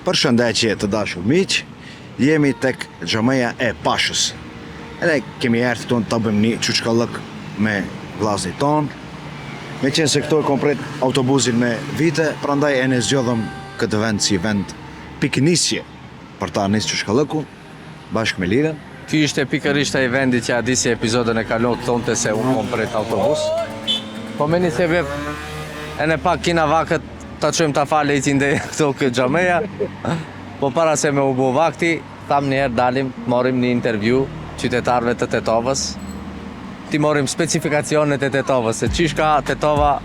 Përshëndetje të dashur miq, jemi tek xhameja e Pashës. Edhe kemi ardhur tonë ta bëjmë një çuçkallëk me vllazit ton. Me qenë se këto e komplet autobusin me vite, prandaj e ne zgjodhëm këtë vend si vend piknisje për ta nisë çuçkallëku bashkë me Lirën. Ky ishte pikërisht ai vendi që a di si epizodën e kalon thonte se unë komplet autobus. Po meni se ve e ne pak kina vakët ta çojmë ta falë i dhe këto këtë xhameja. Po para se me u bo vakti, tham njerë dalim, morim një intervju qytetarëve të Tetovës. Ti morim specifikacionet e Tetovës, se qish ka Tetova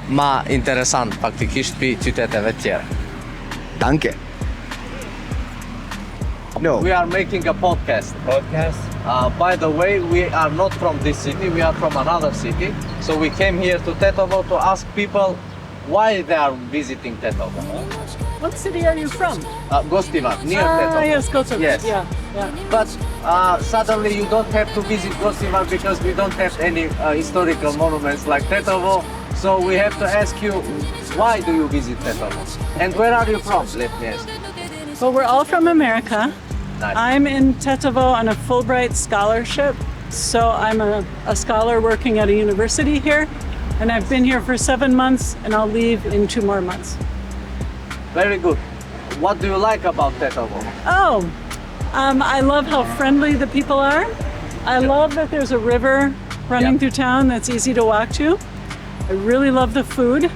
ma interesant faktikisht pi qyteteve tjera. Danke. No. We are making a podcast. By the way, we are not from this city, we are from another city. So we came here to Tetovo to ask people why they are visiting Tetovo. What city are you from? Gostivar, near Tetovo. Yes, Kosovo. Yes. Yeah. But suddenly you don't have to visit Gostivar because we don't have any historical monuments like Tetovo. So we have to ask you, why do you visit Tetovo? And where are you from, let me ask. Well, we're all from America. Nice. I'm in Tetovo on a Fulbright scholarship. So I'm a scholar working at a university here. And I've been here for 7 months and I'll leave in 2 more months. Very good. What do you like about Tetovo? I love how friendly the people are. I love that there's a river running through town that's easy to walk to. I really love the food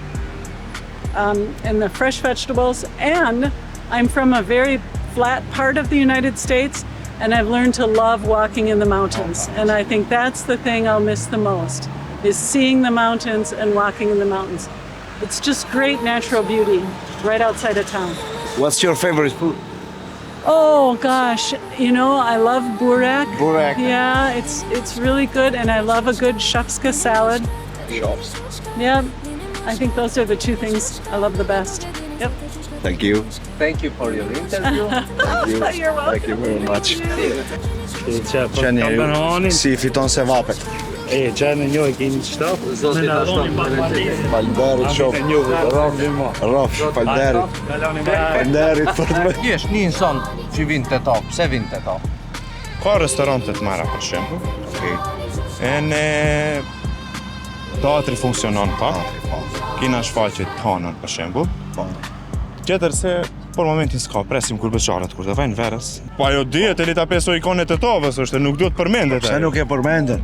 and the fresh vegetables. And I'm from a very flat part of the United States and I've learned to love walking in the mountains. And I think that's the thing I'll miss the most, is seeing the mountains and walking in the mountains. It's just great natural beauty right outside of town. What's your favorite food? Oh gosh, I love burak. Burak. Yeah, it's really good and I love a good shopska salad. Shops. Yeah, I think those are the 2 things I love the best. Yep. Thank you. Thank you for your interview. You're welcome. Thank you very much. Kampanonin, Si fiton se vapet. qenë një e keni shtap, Zoti ta Falderit shumë. Raf, falderit. Falderit për të me. Jesh një inson që vinë të top, pse vinë të top? Ka restorante të mara për shembull. E teatri funksionon pak. Kina shfaqje të hanën për shembull. Tjetër se për momentin s'ka, presim kur beqarët, kur të vajnë verës. Po ajo dihet Elita 5 ikone të Tetovës është, nuk duhet përmendet. Se nuk e përmenden.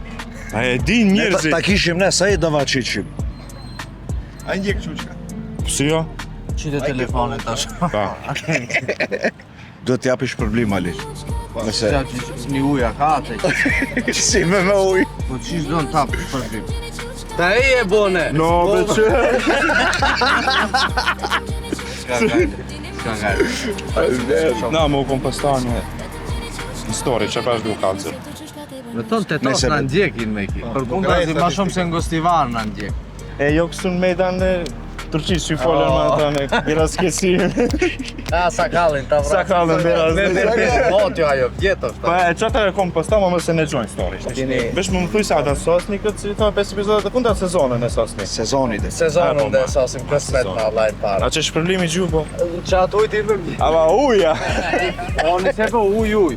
A e din Ne njerëzit. ta kishim ne, sa i dava qiqim. A ndjek çuçka. Si jo? Qite telefonin tash. Pa. Duhet t'japish problem Ali. Nëse Qa që një uja ka atë. si me uj. Po qish do në tapë për vim. Ta e e bone. No, beqe. Ska gajle. Na, më u kompostani histori që pash du kalëzër. Me tonë të tos Nëse në me- ndjekin me ki. Për kundra zi ma shumë se në Gostivar në ndjek. E jo kësu në mejdan dhe Turqisht që i folën me ata me miraskesin. Sa kallin ta vrat. Sa kallin biraz. Bot jo ajo, vjetë është. Pa e qatë e komposta, ma mëse në gjojnë story. Vesh më thuj se ata sosni këtë si ta 5 epizodet të funda sezonën e sosni. Sezonit e. Sezonën dhe sasim kësmet me Allahin para. A që është problemi gju, po? Qa atë ujt i vëmi. Ava uja! O në sepo uj.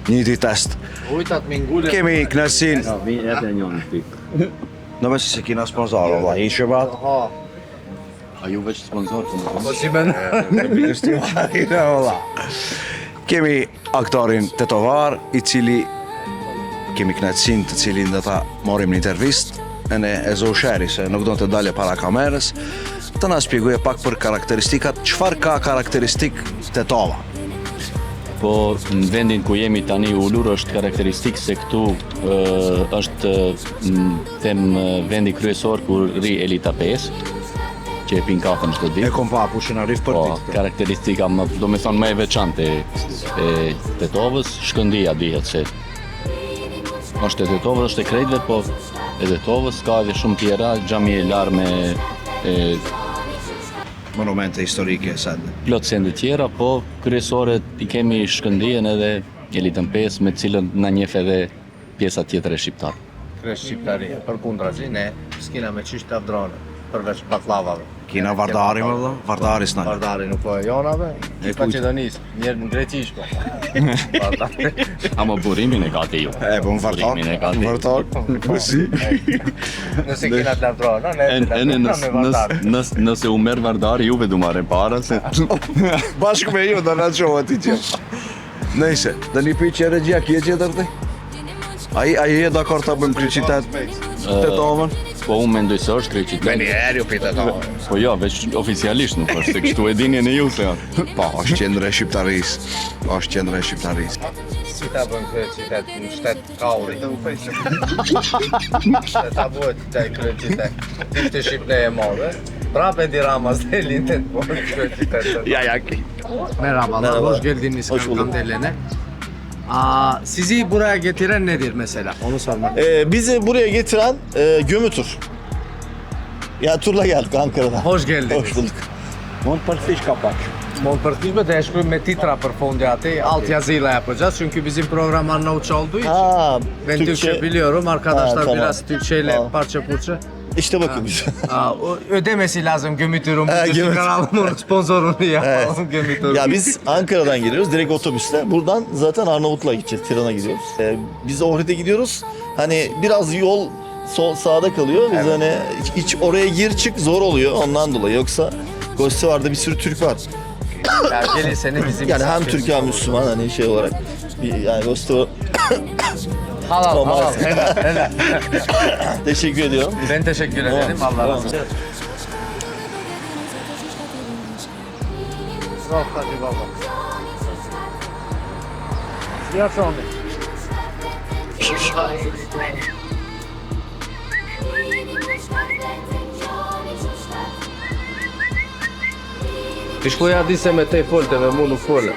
Njëti test. Ujtat me ngullet. Kemi knasin. Në mëse se kina sponsor, valla, i që bat. Po si me Valla. Kemi aktorin Tetovar, i cili kemi knatësin të cilin dhe ta morim një intervist, e zosheri se nuk do të dalje para kamerës, të na spjeguje pak për karakteristikat, qëfar ka karakteristik Tetova? Po në vendin ku jemi tani ulur është karakteristik se këtu është vendi kryesor ku rri Elita 5, që e pin kafën çdo E ditë. kom pa pushin arif për Po, ditë. karakteristika do me thonë më e veçantë e Tetovës, Shkëndia dihet se është e Tetovës, është e krejtëve, po e Tetovës ka edhe shumë tjera, xhami e larme e Monumente historike, sadë. plot sende tjera, po kryesore i kemi Shkëndijën edhe Elitën 5 me cilën na njeh edhe pjesa tjetër e shqiptar. Kresh shqiptari. Për kundra zi, ne s'kina me qysh të avdronë. përveç baklavave. Kina Vardari më valla, Vardari s'na. Vardari nuk po e jonave, i Maqedonisë, njerë në Greqish po. Vardari. Ama burimin e gati ju. Po në Burimin e gati. Vardar. Po si? Nëse kina të lavdrona, ne me Vardari. Nëse u merr Vardari, juve du marrë para se Bashkë me ju do na çohet ti që. Nëse, tani pyetje regjia ki e gjetër ti? Ai e dakord ta bëjmë kryeqitet Tetovën? po unë mendoj se është krejqitet. Me njerë ju pita ta. Po jo, veç oficialisht nuk është, se kështu e dini në ju se janë. Po, është qendra e shqiptarisë. Është qendra e shqiptarisë. Si ta bëjmë kryeqitet në shtet kauri? Se ta bëhet të kryeqitet. Ishte Shqipne e madhe, prapë Edi Rama s'delin të bëjmë kryeqitet. Ja ki. Merhaba, hoş geldiniz Kandelene. Sizi buraya getiren nedir mesela? Onu sormak. Bizi buraya getiren Gömü Tur. Ya turla geldik Ankara'dan. Hoş geldiniz. Hoş bulduk. Mund përfish kapak. Mund përfishme dhe e shkruajmë me titra për fundi aty, alt yazıyla yapacağız. Çünkü bizim program Arnavutça olduğu için. Ha, Ben Türkçe biliyorum, arkadaşlar tamam. biraz Türkçeyle Tamam. parça purça. İşte bakın biz. Ödemesi lazım Gömütür'ün. Gömütür. Kanalımın sponsorunu yapalım Gömütür. Ya biz Ankara'dan geliyoruz direkt otobüsle. Buradan zaten Arnavutluğa gideceğiz, Tiran'a gidiyoruz. Biz Ohrid'e gidiyoruz. Hani biraz yol sağda kalıyor. Biz hani hiç oraya gir çık zor oluyor ondan dolayı. Yoksa Gostivar'da bir sürü Türk var. Ya gelirseniz bizim Yani hem Türk hem Müslüman hani şey olarak. Yani Gostivar... Halal, Tamam. halal. Helal. Teşekkür ediyorum. Ben teşekkür ederim. Allah razı olsun. Hadi baba. Ja schon. Ti shkoja di se me te folte dhe mu nuk fole.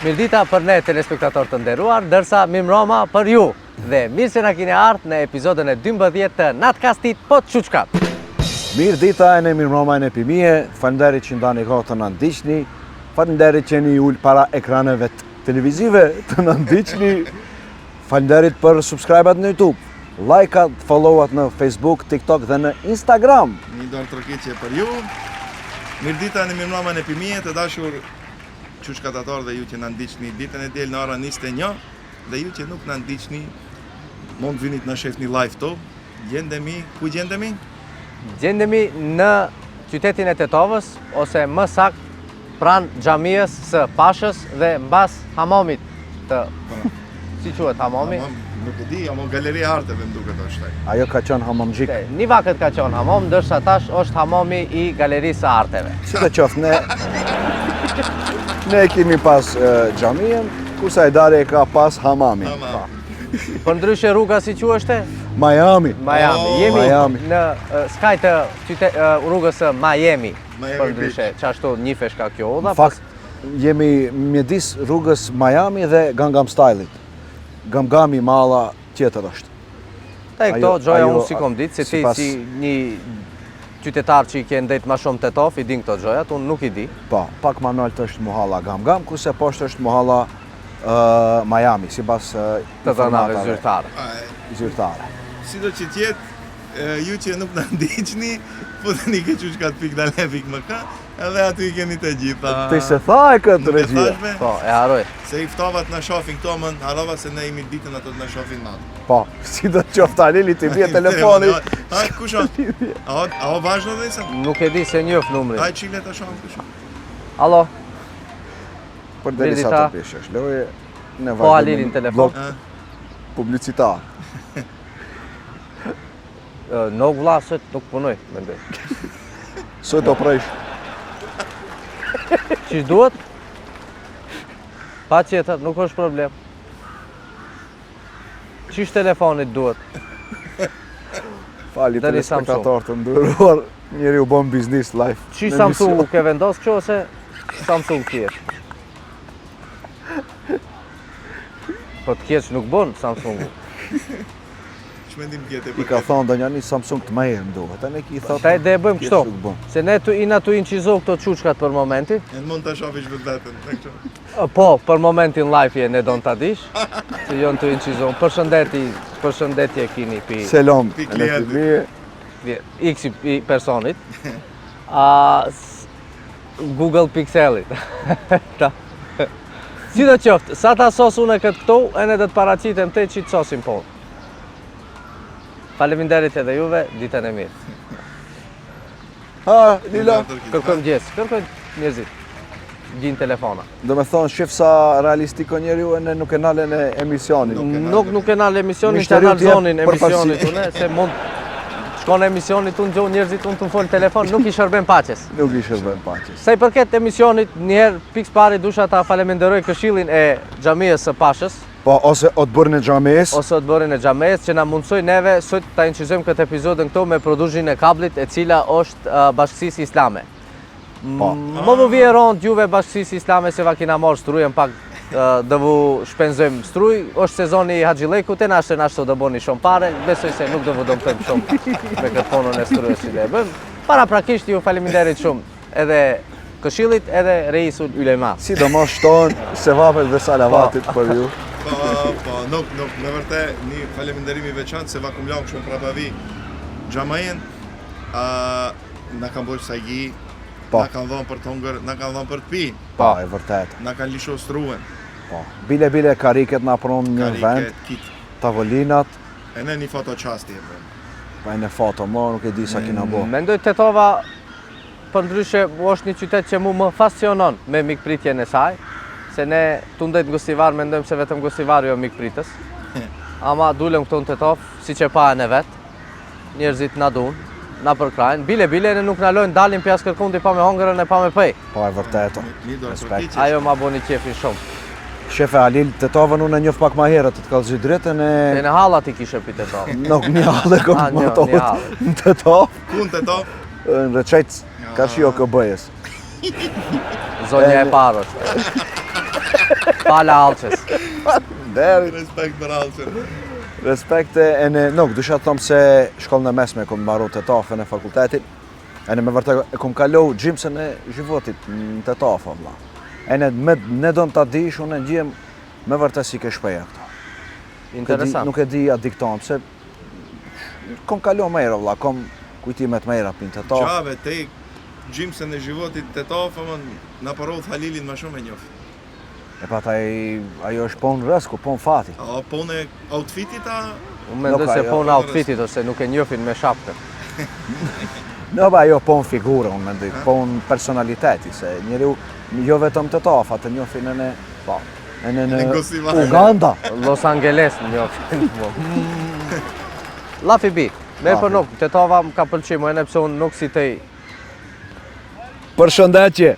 Mirdita për ne telespektator të nderuar, ndërsa mimroma për ju. Dhe mirë se na keni ardhur në episodin e 12 të Natcastit po Çuçkat. Mirë dita e në mirëmbroma e në pimije, falenderit që ndani kohë të në ndiqni, falenderit që një ullë para ekraneve televizive të në ndiqni, falenderit për subscribe-at në YouTube, like-at, follow-at në Facebook, TikTok dhe në Instagram. Një dorë trokitje për ju. Mirdita në mirëmbroma në pimije të dashur çuçkatator dhe ju që na ndiqni ditën e diel në orën 21 dhe ju që nuk na ndiqni mund vini të na shefni live to. Gjendemi, ku gjendemi? Gjendemi në qytetin e Tetovës ose më saktë pranë xhamisë së Pashës dhe mbas hamamit të si quhet hamami? Nuk e di, ama galeria arteve më duket është. Ajo ka qenë hamamgjik. Një vakët ka qenë hamam, ndërsa tash është hamami i Galerisë së Arteve. Si të qoftë, ne kemi pas xhaminë, kurse Ajdari e ka pas hamamin. Për ndryshe rruga si quheshte? Miami. Miami. Jemi Miami. në skaj të rrugës së Miami. Miami Për ndryshe, qashtu njifesh ka kjo Në oda. fakt, jemi mjedis rrugës Miami dhe Gangnam Style-it. Gamgami malla tjetër është. Te këto, Gjoja ajo, unë si kom ditë, se ti sipas- si një qytetar që i ke ndejt ma shumë Tetov, i din këto Gjojat, unë nuk i di. Po, pak më nalt është muhalla Gamgam, kurse poshtë është muhalla Miami, sipas Të dhënave zyrtare. zyrtare. Sido që tjetë, ju që nuk na ndiqni, futeni ke çuçkat.dale.mk edhe aty i keni të gjitha. Ti se tha e këtë Nuk e regjia. thashme, Po, e haroj. se i ftova të na shohin këto më, harova se ne imi ditën ato të na shohin natë. Po, si do të qoftë Alili ti bie telefoni. Ha, kush është? A vazhdo dhe se? Nuk e di se njof numrin. Hajde çile ta shohim kush. Alo, Për derisa Mirdita. të peshësh. Loje në po Alilin telefon. Publicitar. Nuk vlla, sot nuk punoj, mendoj. Sot do presh. Qish duhet? Pa tjetër, nuk është problem. Qish telefonit duhet? Fali Dani telespektator të nderuar, njeri u bën biznis live. Qish në Samsung emision. ke vendos kështu ose Samsung thjesht? Po të keq nuk bën Samsungu. mendim tjetër. I ka thonë do një Samsung të mirë më duhet. Ne ki thotë. Ta ide e bëjmë kështu. Se ne ina tu incizo këto çuçkat për momentin. E mund ta shohësh vetveten. Po, për momentin live ne don ta dish. Se jon tu incizo. Përshëndetje kini pi Selam. Pi klientit. X i personit. Google Pixelit. Si do qoftë, sa ta sos unë këtë këtu, e ne do të paraqitem te që të sosim po. Faleminderit edhe juve, ditën e mirë. Lila. Kërkojmë gjesë, kërkojmë njerëzit. Gjin telefona. Do me thonë, shif sa realistiko njeriu e ne nuk e nalen e emisionit. Nuk e nalë emisionin, që Mishteri nalë t'jep zonin përparësi. emisionit une, se mund shkon emisionit unë gjohë njerëzit unë të më folë telefon, nuk i shërben paches. Nuk i shërben paches. Sa i përket emisionit, njëherë piks pari dusha ta faleminderoj këshillin e xhamisë së Pashës, Po, ose o të bërën e xhames, ose të bërin e xhamesë që na mundsoi neve sot ta incizojmë këtë episodin këtu me produzhin e kablit, e cila është Bashkësisë Islame. Po. Më vjen rond juve Bashkësisë Islame se va kina marrë strujen pak dëvu shpenzojmë struj, është sezoni i Haxhilekut, e nashtë do bëni shumë pare, besoj se nuk dëvu dëmtojmë shumë me këtë punën e strujës që dhe bëjmë. Para prakisht ju faleminderit shumë edhe këshillit edhe reisul ulema. sidomos shtonë sevapet dhe salavatit për ju. Po, nuk, me vërtet, një faleminderim i veçantë se va kum lam shumë prapavi xhamajen, na kanë bërë sajgi, Po. na kanë dhënë për të hungër, na kanë dhënë për të pi, Po, e vërtet. na kanë lisho struen, Po. Bile kariket na pronë një vend, karike, kit. tavolinat, E ne një foto qasti e bërë. pa e në foto, mo nuk e di sa kina bo. Mendoj Tetova, për ndryshe, është një qytet që mu më fascionon me mikpritjen e saj, se ne tu ndajt Gostivar mendojmë se vetëm Gostivar jo mikpritës. Ama dulem këtu në Tetov, si që pa e në vetë, njerëzit na dun, na përkrajnë, bile ne nuk na lojnë dalin pjas kërkundi pa me hongërën e pa me pëj. Po, e vërteto. Një dorë Respekt. sortiqe. Ajo ma boni qefin shumë. Shefe Halil, Tetovën unë e njof pak ma herët, të kallëzhi dritën E e... në hallat i kishe pi Tetov. Nuk një halë kom Ah, të një motohet halë. në Tetov, Kun të to? në reqejtës, ka shio këbëjes. Zonja e parë është. Pala Alqes. Deri. Respekt për alqën. Respekte, e në, nuk, dusha të thomë se shkollën e mesme kom mbaru Tetovën e fakultetit, e në me vërtet e kom kalu gjimësën e zhivotit në Tetov, valla. E ne do në ta dish, unë e gjem me vërtet si ke shpeja këto. Interesant. Nuk e di a dikton, se kom kalu mejra, valla, kom kujtimet mejra për në Tetov. Qave, te gjimësën e zhivotit të to, fëmën, na parodh Halilin ma shumë e njof. E pa ajo është pon rësku, pon fati. A pone outfitit a? Unë mendoj Nuk, se ajo- po në outfitit ose nuk e njofin me shapkën. Në ba ajo pon figurë, unë mendoj, pon personaliteti, se njeriu jo vetëm Tetov, atë njofin e në... Po. E në Gostivar. Uganda. Los Angeles në njofin. Lafi bi, merë për nuk, Tetova më ka pëlqimu, e në pse unë nuk si tej. Përshëndetje.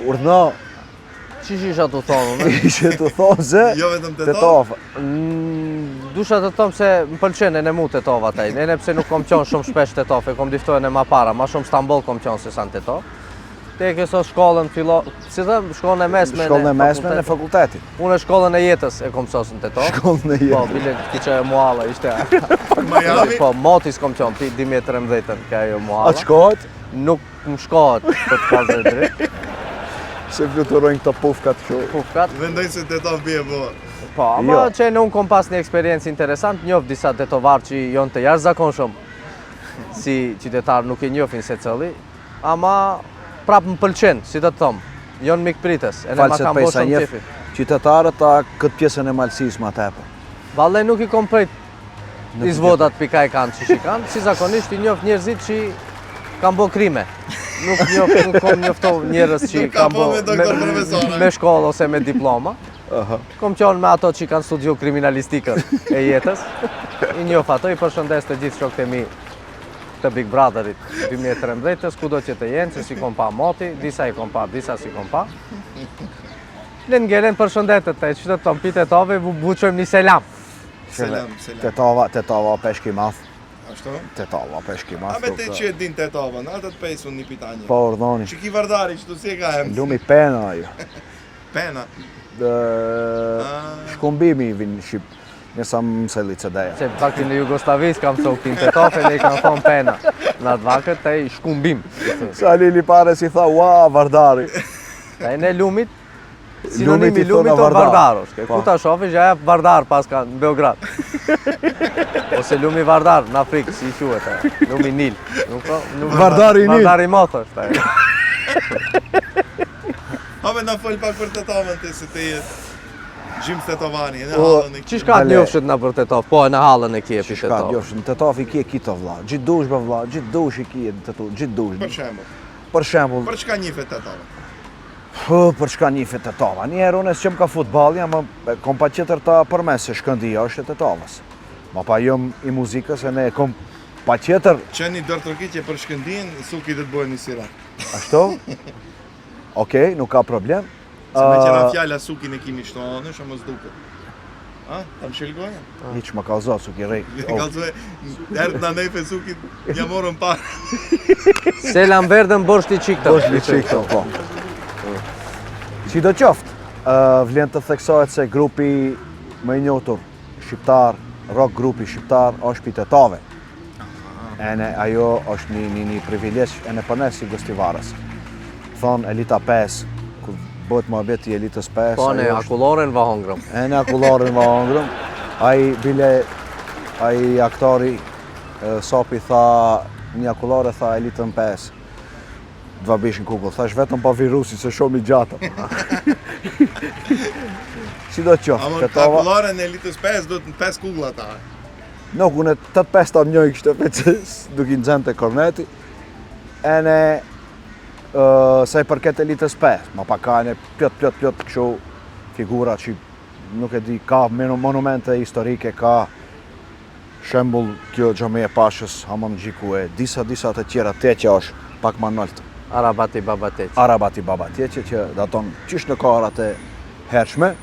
Urdhno, Qish isha të thonë? ishe të thonë se Jo vetëm të to? Tetov. Dusha të thomë se më pëlqen e në mu Tetova taj, e në pse nuk kom qonë shumë shpesh Tetov, e kom diftojnë e ma para, ma shumë Stambol kom qonë se sa në Tetov. Te e këso shkollën si dhe shkollën e mesme Shkollën e mesme në fakultetit. fakultetit. Unë e shkollën e jetës e kom sosë në Tetov. Shkollën e Po, jetës. bile kiqe e mualla, ishte... Miami? Po, motis kom qonë, pi 2013 ka jo mualla. Atë shkohet, Nuk më shkohet për të kazë e dritë. se fluturojnë këto pufkat që... Pufkat. Vendoj se të to bje bo. Po, ama Jo. që në unë kom pas një eksperiencë interesant, njof disa tetovar që jonë të jashtëzakonshëm si qytetar nuk e njofin se cëlli, ama prap më pëlqen, si të thomë, jonë mikpritës, e ne ma Falset kam pej bo sa shumë njef qefi. qytetarët a këtë pjesën e malësis ma tepër. Valle nuk i kom prejt izvodat pika e kanë që shikanë, si zakonisht i njof njerëzit që kam bo krime. Nuk kom njoftoh njerëz që Nuk ka kam bo bo me doktor profesore. me shkollë ose me diploma. Aha. Kom qonë me ato që kanë studiu kriminalistikën e jetës. I njof ato, i përshëndes të gjithë shokët e mi të Big Brotherit 2013, kudo që të jenë, se si kom pa moti, disa i kom pa, disa si kom pa. Le ngelen përshëndetet të që të tonë pite tove, buqojmë një selam. Selam, selam. Tetova peshki math. Ashtu? Tetova peshki A math. me te që e din të tova, në atët pesun një pitanje. Po urdhoni. Që ki vardari që tu si e ka hem. Lumi pena ajo. Pena. Shkumbimi i vinë në Shqip. Njësa më mëseli CD-ja. Se fakti në Jugosllavi s'kam thon këtin tetov, e ne i kanë thon pena. Në atë vakët ai shkumbim. Sa Lili Pares i tha, ua, Vardari. Ai ne lumit sinonimi i lumit thona o Vardar. Vardarosh. Po. Ku ta shofish ja jep Vardar paska në Beograd. Ose lumi Vardar në Afrikë si quhet ai. Lumi Nil. Nuk ka, Vardari i Nil. Vardari i Moth është ai. Hame na fol pak për tetovën të se të jetë gjymë tetovani, në O, hallën e Çish këtu. ka Ale. njofshit na për tetov? Po në hallën e kjepi Shka, tetov. djosh, në Tetov i kje kito vlla, gjithë dush be vlla, gjithë dush i kje në Tetov, gjithë dush. Për shembull, Për shembull, për çka njihet tetovën? për çka një fit Tetova. Një herë unë s'qem ka futbolli, ama kom pa qëtër ta përmes se Shkëndia është e Tetovës. Ma pa jëm i muzikës e ne kom pa qëtër, Qeni dërtërkiqje për Shkëndijën, suki të bëhen një sira. ashtu? Okej, nuk ka problem. Se me qena fjalla sukin e kimi shtonë, është mos duket. A, ta më shilgoja? Hiç më ka zot suk i rej. Kalzoj, erdë në nefe sukit, ja morën parë. Se Lambertën boshti çik të. Bosh li çikto, po. Si do qoftë, vlen të theksohet se grupi më i njohur shqiptar, rock grupi shqiptar është pi Tetove. Ene ajo është një privilegj e ne për ne si gostivarës. Thon Elita 5, ku bëhet muhabeti i Elitës 5. Po ne ajo është- akulloren va hongrëm. E në akullarin më hongërëm. Ai aktori Sopi tha, një akullare tha Elitën 5. Dva bishin kukull, thash vetëm pa virusi se shumë i gjatë. Si do qoftë, Ama Tetova, kalkulare në elitës 5 do të 5 kulla ta. nuk unë 8-5 ta mjoj kështë pecis, duke në zënë të korneti. Ene, sa i përket Elitës 5, ma pa ka një plot kështu figura që nuk e di, ka monumente historike, ka shembull kjo Xhamia e Pashës, Hamon Gjiku e disa të tjera, Teqja është pak më nëllët. Arabati babateq. Arabati Baba Teqja që daton qysh në karat e hershme,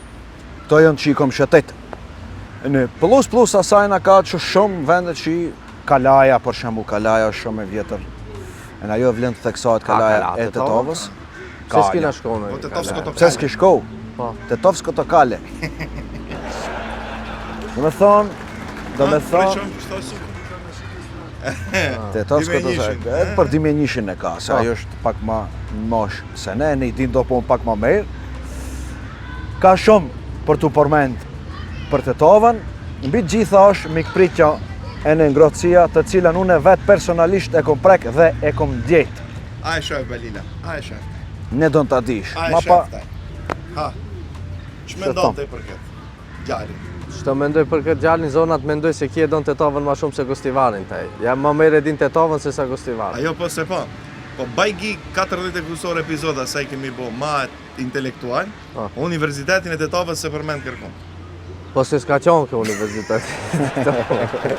to janë që i kom shëtet. Në plus asajna ka që shumë vendet që i Kalaja, për shembull, Kalaja është shumë e vjetër. E në ajo vlen të theksohet Kalaja Kala, e Tetovës? Tetovës. Se s'kina shkone. Po Tetovsko to Pse s'ki shkou? Po. Tetovsko të kale. Do me thonë, Tetovsko të Dimjenjishin, edhe për dimjenjishin e ka, se Po. ajo është pak ma mosh se ne i din do po pak ma merë. Ka shumë për të përmend për Tetovën, mbi gjitha është mikpritja e në ngrohtësia të cilën unë vetë personalisht e kom prek dhe e kom ndjejt. A e shoh Balila, a e shoh. Ne do në të dish. A e Ma shoh pa, taj. Ha. Ç'mendon thon? ti për këtë? Gjali. Çto mendoj për këtë gjallin zonat, mendoj se kje don Tetovën më shumë se Gostivarin taj. Ja më merr e din Tetovën se sa Gostivarin. Ajo po se po. Po bajgi 40 kusur epizoda sa i kemi bo ma intelektual, Po. Universitetin e Tetovës se përmend kërkon. Po se s'ka qonë kë universitet.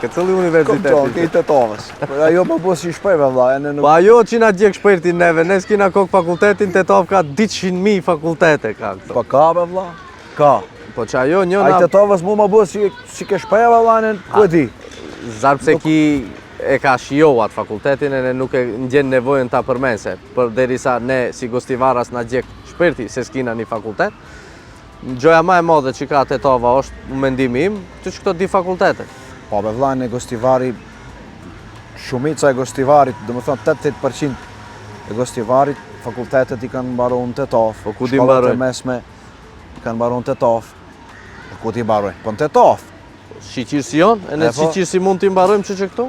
Këtë cëlli kom universitet. qonë, kej Tetovës. Po ajo më bësi i shpejve vlla, e ne Po nuk... ajo që na gjek shpërtin neve, ne s'kina kokë fakultetin, Tetov ka 200.000 fakultete ka këto. Po ka be vlla? Ka. Po që ajo Ai njëna, Tetovës mu më bësi si ke shpejve vlla, ne ku e di. zarë pse ki e ka shijo atë fakultetin e ne nuk e ndjen nevojën ta përmense, për derisa ne si Gostivaras na gjek shpërti se s'kina një fakultet. Gjoja ma e madhe që ka Tetova është në mendimi im, që këto di fakultete. Po be vlla, në Gostivari, shumica e Gostivarit, do më thonë 88% e Gostivarit, fakultetet i kanë mbaru në Tetov. Po ku di shkollat mbarojnë? e mesme i kanë mbaru në Tetov. Po ku ti mbarojnë? Po në Tetov. Shiqirë si jonë, e ne E po. shiqirë si mund t'i mbarojmë që këtu?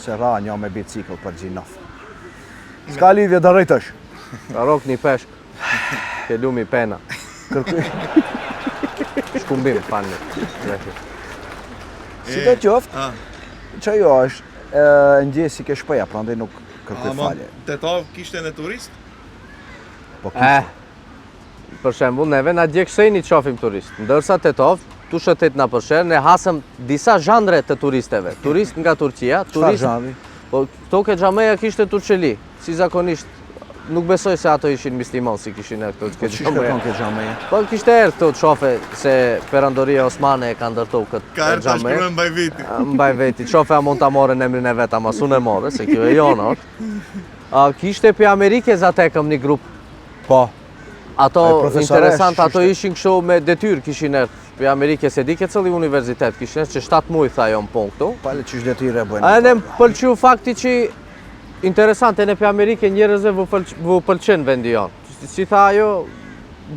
Se ra një me bicikl për gjinof. S'ka lidhje drejtësh. Ka rok një peshk, ke lumi pena, Kërkuj. shkumbim, fani. Si të qoftë, Ah, që ajo është, ndje si ke shpeja, prandaj nuk kërkuj ama falje. Tetov kishte në turist? Po kishte. Për shembull, neve na gjek sejni të shofim turist. Ndërsa Tetov, tu shëtet na përsherë, ne hasëm disa zhandre të turisteve. Turist nga Turqia, Çfarë turist... zhanri? Po, këto ke Xhameja kishte Turqeli, si zakonisht. Nuk besoj se ato ishin musliman si kishin e këto Po ke që Xhameja. shkërkon ke Xhameja? Po kishte erë këto të shofe se perandoria Osmane e ka ndërtu këtë Ka erë ta Xhameja. shkruan mbaj viti. Mbaj veti, qofe a mund ta more në emrin e vet, ama sun e more, se kjo e jona është. Kishte për Amerike za tekëm një grup. Po. Ato profesoresh, interesant, ato ishte- ishin kështu me detyrë, kishin erë për Amerikë, se di ke cëlli universitet, kishin erë që 7 muaj tha jo më punë këtu. Pale që shdetire bëjnë. A ne më pëlqeu fakti që interesant, e në për Amerikë njerëzve vë pëlqen vendi jonë. Si tha ajo,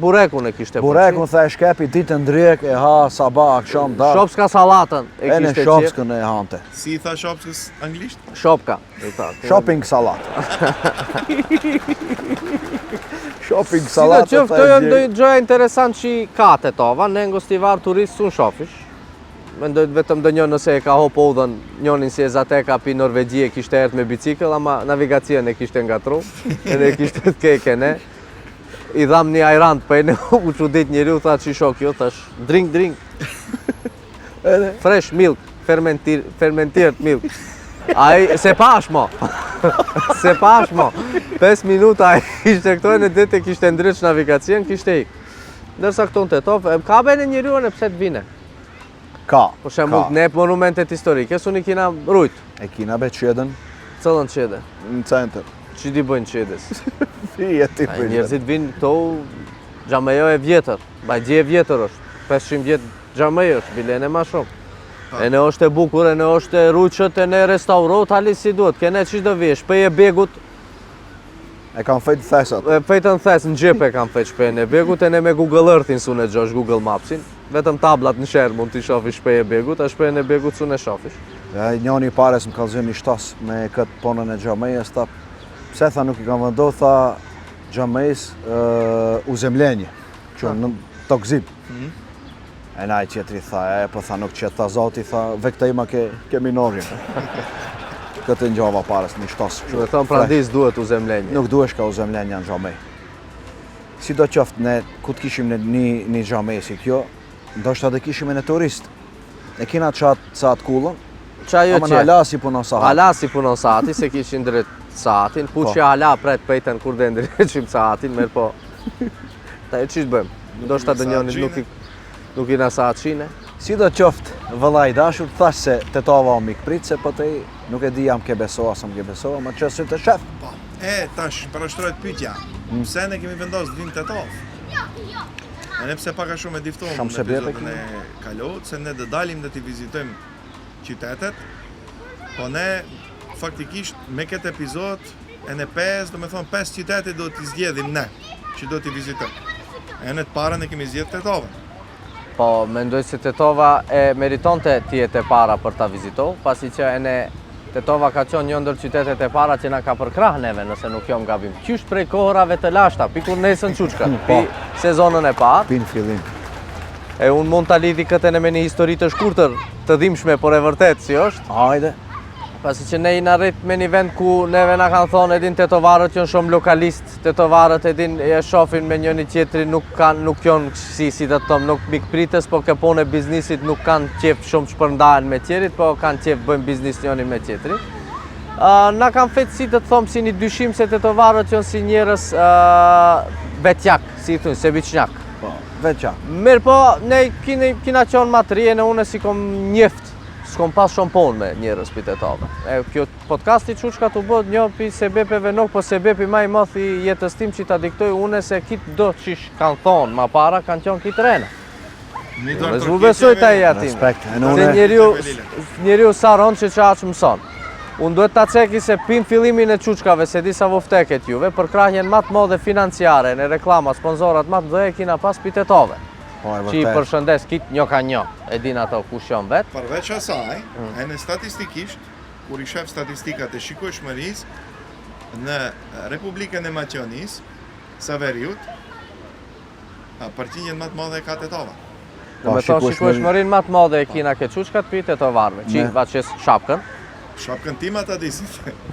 burekun e kishte Burekun tha e shkepi ditën drek, e ha sabah, akşam, da. Shopska salatën e E në kishte qef. shopskën e hante. Si i tha shopskës anglisht? Shopka, i tha. Shopping salat. Shopping Si salat. do qëftë, këto janë ndonjë gjëja interesant që i ka tetova, ne ngostivar turist sun shofish. Mendoj vetëm do njën nëse e ka hop udhën, njonin si e Zateka pi Norvegjie kishte erdhë me bicikëll, ama navigacion e kishte ngatru, edhe e kishte të keke ne. I dham një ajrant, për e ne u çudit njeriu, tha që shok jo, thash, drink. Fresh milk, fermentiert milk. Ai, se pash mo. Se pash mo. 5 minuta ai ishte këto në ditë kishte ndrysh navigacion, kishte ik. Ndërsa këto në Tetov, ka bene njeriu në pse të vine. Ka. Për shembull, ne monumentet historike, suni kina rujt. E kina be qedën Cëllën qede. në center. Që di bëjnë qedes? Fije ti Ai, për njerëzit vinë këto, Xhamejo e vjetër, Bajgji e vjetër është, 500 vjet Xhamejo është, bilene ma shumë. E ne është e bukur, e ne është e rujqët, e ne restaurot, hali si duhet, kene që do vish, shpej e begut, E kam fejtë thesat. e fejtën thes në gjep e kam fejt shpej e begut, e ne me Google Earthin su në gjosh, Google Mapsin, vetëm tablat në shërë mund t'i shofish shpej e begut, a shpej e begut su në shofish. Ja, njoni pares më kalëzën një shtas me këtë ponën e Xhamejës, tha, pse tha nuk i kam vendohë, tha Xhamejës u zemlenje, që në tokzim. E na i qetri tha, po tha nuk qetë, tha zoti, tha, vekta ima ke minorjen. Këtë njova pares një shtas. Do të thonë prandis duhet u zemlenje. Nuk duhesh ka u zemlenja në Xhamej. Si do qoftë, ne ku të kishim në një Xhamej si kjo, ndoshta dhe kishim e në turist. Ne kina qatë kullën, Qa jo ama në që? hala si punon sahat. Hala si punon sati, se kishin drejt satin, puqja hala pret pejten kur dhe ndryqim satin, merë po. Ta e qishtë bëjmë? Ndoshta dë njonit nuk i na saat shine. Si do qoftë, vëllai dashur, thash se tetova o mikprit, se po te nuk e di jam ke besoa, sa më ke besoa, ma që si të shef. E, tash, parashtrojt pyetja. Pse ne kemi vendosur të vinë Tetov? E ne pse paka shumë e diftohëm Shumë në se bete epizodën e kalot, se ne dhe dalim dhe t'i vizitojmë qytetet, po ne faktikisht me këtë epizod e ne 5, do me thonë 5 qytete do t'i zgjedhim ne, që do t'i vizitojmë. E ne të parën e kemi zgjedhë Tetovën. Po, mendoj se Tetova e meritonte t'jetë e para për ta vizitohu, pasi që Tetova ka qenë një ndër qytetet e para që na ka përkrah neve, nëse nuk jom gabim. Qysh prej kohërave të lashta, pikur nesën quçka, pi sezonën e parë. Pin fillim. E unë mund t'a lidhi këtë me një histori të shkurtër, të dhimbshme, por e vërtet si është. Hajde. Pasi që ne jina rrit me një vend ku neve na kanë thonë edin tetovarët janë shumë lokalist, tetovarët edin e shofin me njëri tjetrin, nuk janë si të thomë, nuk mikpritës, po ke punë e biznisit nuk kanë qef shumë shpërndahen me tjerit, po kanë qef bëjmë biznis njëri me tjetrin. Na kanë fetë si të thomë si një dyshim se tetovarët janë si njerës vetjak, si i thunë, sebiqnjak. Po, veqa. Mirë po, ne kina qenë matrije, në une si kom njeft, s'kom pas shumë punë me njerës për Tetove. Kjo podcasti quçka të bëhet një për sebepeve nuk, po sebepi ma i mëth i jetës tim që ta diktoj une se kitë do qish kanë thonë, ma para kanë qenë kitë rena. Me zhu besoj ta i atim. Respekt. E në Se une, njeriu sa ronë që aqë mëson. Unë duhet ta ceki se pin fillimin e quçkave, se disa vofteket juve, për krahjen ma të modhe financiare, në reklama, sponsorat ma të dhe kina pas për Tetove. po e Që i vërtet. përshëndes kitë një ka një, e din ato kush janë vetë. Përveç asaj, e në statistikisht, kur i shef statistikat e shikueshmërisë në Republikën e Maqedonisë, Saveriut, përqindjen më të madhe ka Tetova. Do me thonë shikueshmërinë ma të madhe e kina ke quçkat për tetovarëve, që Ne. va qes shapkën, Shapkën tim ata disit.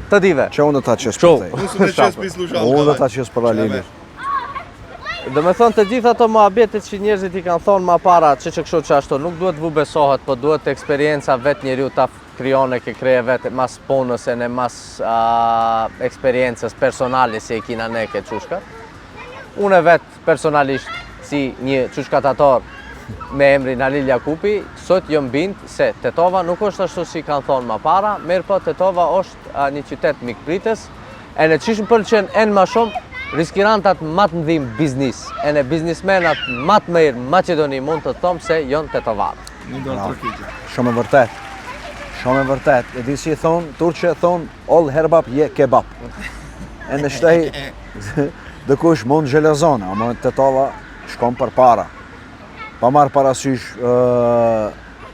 të dive. Që unë do ta qes Qo. për te. Unë su me qes pislu shapkën. Unë do ta qes për Alilir. Do me thonë të gjitha ato muhabetet që njerëzit i kanë thonë ma para që kështu që ashtu, nuk duhet vu besohet, po duhet eksperienca vetë njeriu ta kryon ke kreje vetë mas punës e në mas eksperiencës personale si e kina ne ke qushkat. Unë vetë personalisht si një qushkatator me emrin Alil Jakupi, sot jom bind se Tetova nuk është ashtu si kanë thonë ma para, mirë po Tetova është një qytet mikpritës, e në qishë më pëlqen enë ma shumë riskirantat më të mëdhim biznis, e në biznismenat më të mirë në Maqedoni mund të thomë se janë tetovarë. Shumë e vërtet. Shumë e vërtet. E di si thonë, turqe thonë, all herbap je kebab. E në shtej, dëkush mund gjelezona, ama tetova shkon për para. Pa marrë parasysh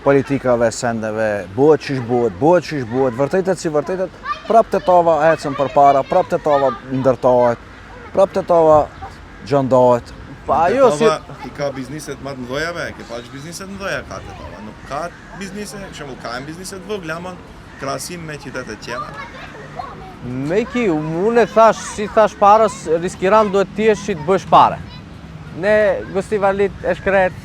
politikave, sendeve, buhet qish buhet, vërtetet si vërtetet, prap tetova ecën për para, prap tetova ndërtohet, prap tetova gjëndohet. Pa ajo si... I ka bizniset më të mdojave, ke pa që bizniset mdoja ka tetova. Nuk ka biznise, shembull ka bizniset vogla, ama krahasim me qytetet tjera. Meki, unë e thash, si thash parës, riskirant duhet t'jesh që të bësh pare. Ne, Gostivalit, e shkret,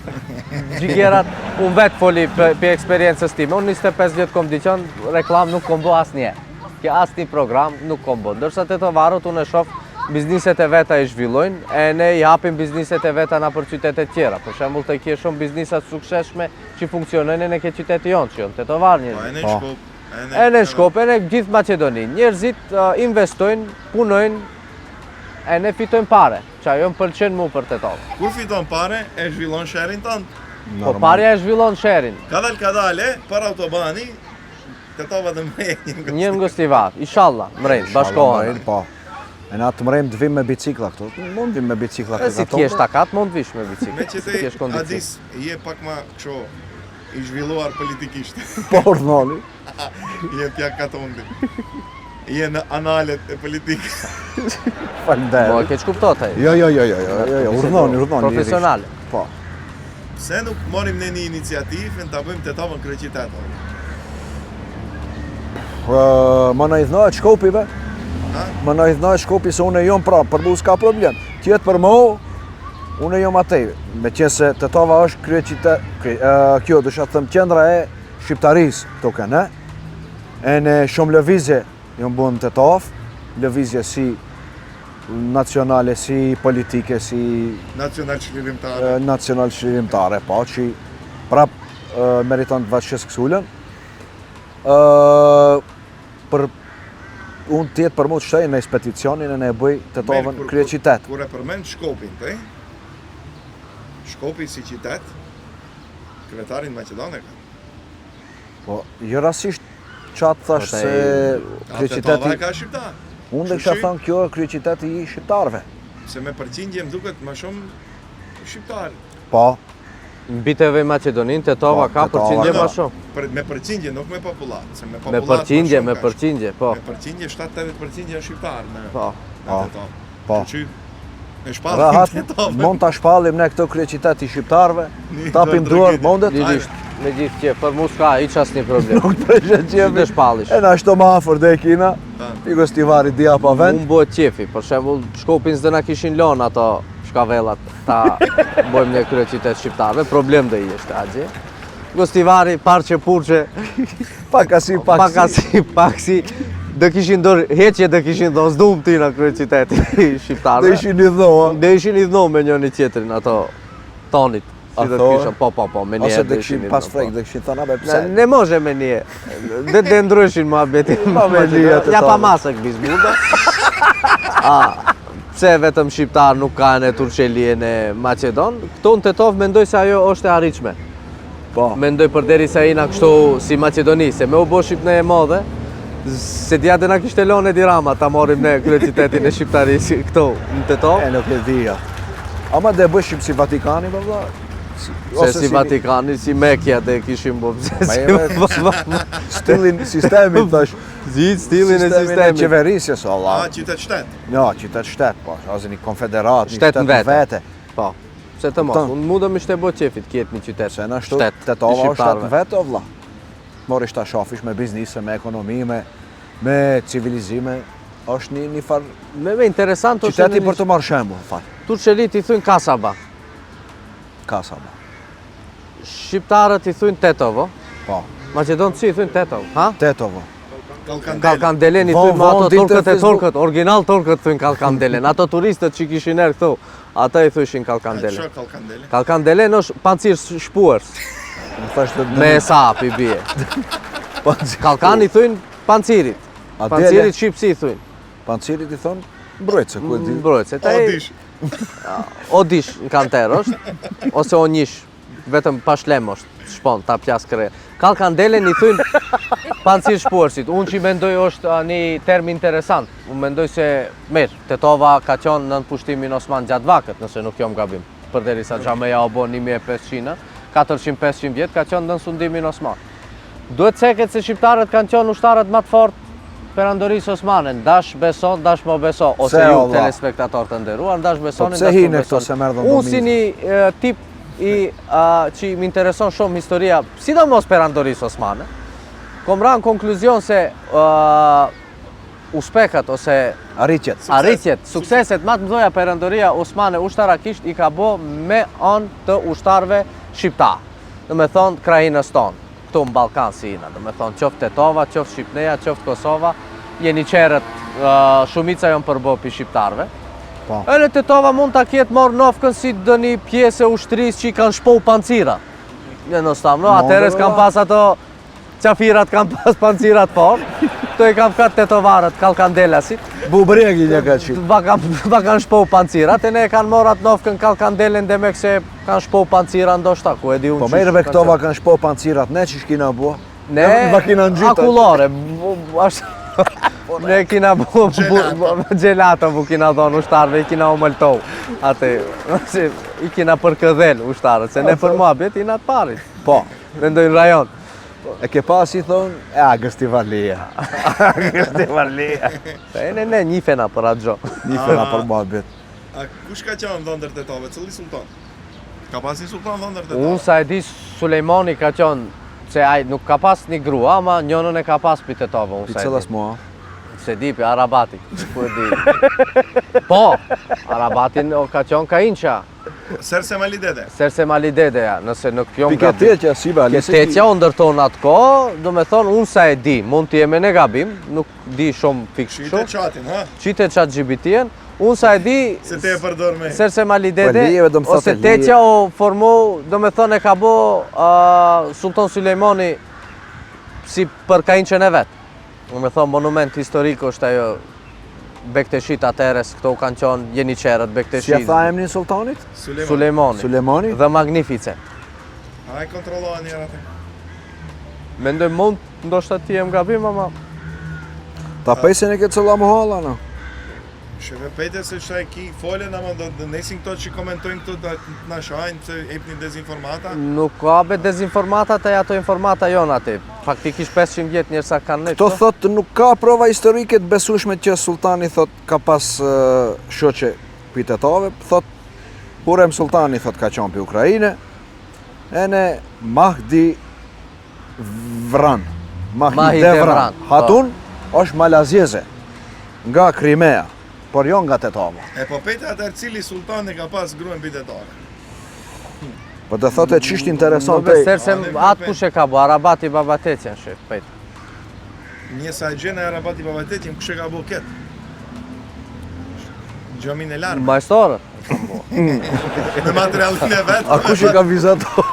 gjigjerat, unë vetë foli për eksperiencës time. Unë 25 vjetë kom diqon, reklam nuk kom bo asë nje. Kja asë një program nuk kom bo. Ndërsa tetovarët unë e shof, bizniset e veta i zhvillojnë, e ne i hapim bizniset e veta në për qytetet tjera. Për shembull të kje shumë biznisat sukseshme që funksionojnë në ke qyteti jonë, që jonë tetovar njërë. E në Shkop, e në gjithë Maqedoni. Njerëzit investojnë, punojnë, e ne fitojnë pare, që ajo më pëlqen mu për tetovë. Kur fiton pare, e zhvillon sherin tënd. Po parja e zhvillon sherin. Kadale, për autobani, tetova dhe mrejnë. Një në Gostivar, inshallah, mrejnë, bashkohen. Po. E na të mrejmë të vim me bicikla këtu. Mund vim me bicikla këtu. Si t'jesh takat, mund vish me bicikla. Me që te Adis, je pak ma kësho i zhvilluar politikisht. Po, urnoni. Je t'ja katondi. Je në analet e politikës. Falder. Po, keq kuptot ai. Jo, urnoni. Profesionale. Po. Pse nuk morim në një iniciativë në të bëjmë tetovën kryeqytetit? Më në idhnohet Shkopive. Më në idhnohet Shkopi se unë e jom pra, për mu s'ka problem. Tjetë për mu, unë e jom atej. Me qenë se tetova është kryeqytet, kjo dësha të thëmë qendra e shqiptarisë këto këne. E në shumë lëvizje jom bu në tetov, lëvizje si nacionale, si politike, si nacional qlirimtare, po që prap meriton të vaqës kësullën. Për unë tjetë për mu të shtej në ekspedicionin e ne bëj tetovën kryeqytet. Kur e përmend Shkopin, te? Shkopi si qytet, kryetarin Maqedone ka. Po, jo rasisht qatë thash se kryeqyteti... Tetova e ka shqiptar. Unë dhe kësha thënë kjo kryeqyteti i shqiptarve. Se me përqindje më duket më shumë shqiptar. Po. Mbi TV Maqedonin, tetova ka përqindje më shumë. Me përqindje, nuk me populat. Me përqindje, po. Me përqindje, 7-8% janë shqiptar në tetovë. Po. E shpallim tetovën. Mund ta shpallim ne këto kryeqytet i shqiptarve, tapim duar, mundet. Me gjithë që, për mu s'ka hiq asnjë problem. Nuk preshet qefi. Të shpallish. E na shto ma afër dhe kina, i Gostivari dia pa vend. Unë bëhet qefi, për shembull Shkopin s'do na kishin lënë ato shkavellat ta bëjmë në kryeqytet shqiptarve, problem dhe i është agje. Gostivari, parqe, purqe, paksi, dhe kishin dorë heqje, dhe kishin dhënë zdum ti në kryeqyteti shqiptarve. Dhe ishin i dhoa. Dhe ishin i dhoa me njëri tjetrin, ato tonit. Si do të kisha, po, me nje. Ose dhe kishin pas frek, dhe kishin thana be pse. Ne može me nje, dhe ndryshin më abetin. Ja pa masë këbis burda. Pse vetëm shqiptar nuk ka në Turqeli e në Maqedon, këto në tetov mendoj se ajo është e arritshme. Po. Mendoj përderisa jena kështu si Maqedoni, se me u bo Shqipne e madhe, se dja dhe na kishte lone dirama ta morim në kryeqytetin e shqiptarisë këto në tetov. E nuk e dhja. Ama dhe bëshim si Vatikani, vëlla. Se si Vatikani, si Mekja dhe kishim bo. Stilin sistemin tash. Stilin e Sistemin e qeverisjes, Allah. Qytet-shtet. Jo, qytet-shtet, po. Azi një konfederat, një Shtet në shtet vete. Po, se të mos, unë mu dhe më shte bo qefit kjetë një qytet. Se në shtu, tetova është shtet në vete, o vla. Morish ta shafish me biznise, me ekonomi, me civilizime. është një farë... Me interesant është... Qyteti për të marrë shembull, fal. Turqelit i thujnë Kasaba. Kasaba. Shqiptarët i thujnë Tetovo. Po. Maqedonci i thujnë Tetovo, ha? Tetovo. Kalkandelen i thujnë me ato turkët e turkët, original turkët thujnë Kalkandelen. Ato turistët që kishin erë këtu, ata i thujshin Kalkandelen. Kalkandelen është pancir shpuers. Me sap i bie. Kalkan i thujnë pancirit. Pancirit shqip si i thujnë. Pancirit i thonë? Mbrojtëse, ku e di. Mbrojtëse. Dish. O dish në kanter është, ose o njish, vetëm pa shlem është, shpon, ta pjas kre. Kalkandelen i thujnë pancir shpuërsit. Unë që i mendoj është një term interesant. Unë mendoj se mirë, Tetova ka qenë në pushtimin Osman gjatë vakët, nëse nuk jom gabim. Përderisa Xhameja o bo 1500, 400-500 vjetë ka qenë në sundimin Osman. Duhet seket se shqiptarët kanë qenë ushtarët më të fortë perandorisë Osmane, ndash beson, ndash mo beso, ose ju telespektator të nderuar, ndash beson, ndash mo beson. Unë si një tip që më intereson shumë historia, sidomos perandorisë Osmane, kom ranë konkluzion se uspekat ose arritjet, sukseset më të mëdha perandoria Osmane ushtarakisht i ka bo me anë të ushtarëve shqiptar. Do me thonë krajinës tonë, këtu në Ballkan si jena, do me thonë qoftë Tetova, qoftë Shqipneja, qoftë Kosova, jeni qerët shumica jonë përbo për shqiptarve. E në Tetova mund të kjetë morë nofkën si dë një pjesë e ushtërisë që i kanë shpohu pancira. Jednostavno, no, atëres kanë pas ato qafirat, kanë pas pancirat forë, to i kanë fkat Tetovarët, Kalkandelasit. Bubregi një ka qitë. Ba kanë shpohu pancirat, e ne kanë morë atë nofkën Kalkandelen dhe me këse kanë shpohu pancira ndoshta, ku e di unë Po merëve këtova kanë shpohu pancirat, ne që shkina bua? Ne, akullore, ne kina bu gelato bu kina thonë ushtarve, i kina umëltohu. Ate, i kina përkëdhel ushtarët, se ne për muhabet i na të parit. Po. Mendojnë rajon. E ke pas i thonë, Gëstivarlia. Gëstivarlia. E ne njifena për atë gjo. Njifena për muhabet. A kush ka qenë dhëndër Tetove, cili sultan? Ka pas një sultan dhëndër Tetove? Unë sa e di Sulejmani ka qenë, se ai nuk ka pas një grua, ama njënën e ka pas për Tetove, unë sa e di. Për cëllas mua? Se di, për Arabati, ku e di. Po, Arabatin ka qenë ka inqa. Sersem Ali Dede. Sersem Ali Dede, ja, nëse nuk jom gabim. Piketetja, si ba, Piketetja o ndërton atë ko, do me thonë, unë sa e di, mund t'jem e ne gabim, nuk di shumë fiksh shumë. Qite qatin, ha? Qite qatë gjibitien, unë sa e di... Se te e përdor me. Sersem Ali Dede, ose Tetja o formu, do me thonë e ka bo Sultan Sulejmani si për ka inqen e vetë. Do me thonë, monument historik është ajo Bekteshit atëres, këto kanë qenë jeni qerët, Bekteshi. Si a tha emnin sultanit? Sulejmani. Dhe Magnifice. A e kontrolloha njëra te? Mendoj mund, ndoshta ti jem gabim, ama... Ta pejse në këtë cëlla muhala, no? Shëve pejte se që e ki folen, ama do nesin këto që komentojnë këto të në shajnë, se epni dezinformata? Nuk ka be dezinformata të ato informata jonë ati. Faktikisht 500 vjetë njërsa kanë nëjtë. Këto thotë nuk ka prova historike të besueshme që sultani thotë ka pas shoqe për Tetove, thotë Hurem sultani thotë ka qenë për Ukrajine, e ne Mahdi Vran. Mahdi Devran. Hatun është malazjeze nga Krimea, por jo nga Tetova. E po pejte atër cili sultani ka pas gruen për Tetove? Po të thotë e qishtë interesant të... Sersem atë kush e ka bo, Arabati Babatetjen, shef, pejtë. Një sa e gjene Arabati Babatetjen, kush e ka bo ketë? Gjomin e larme. Majstorët. Me materialin e vetë. A kush e ka vizato?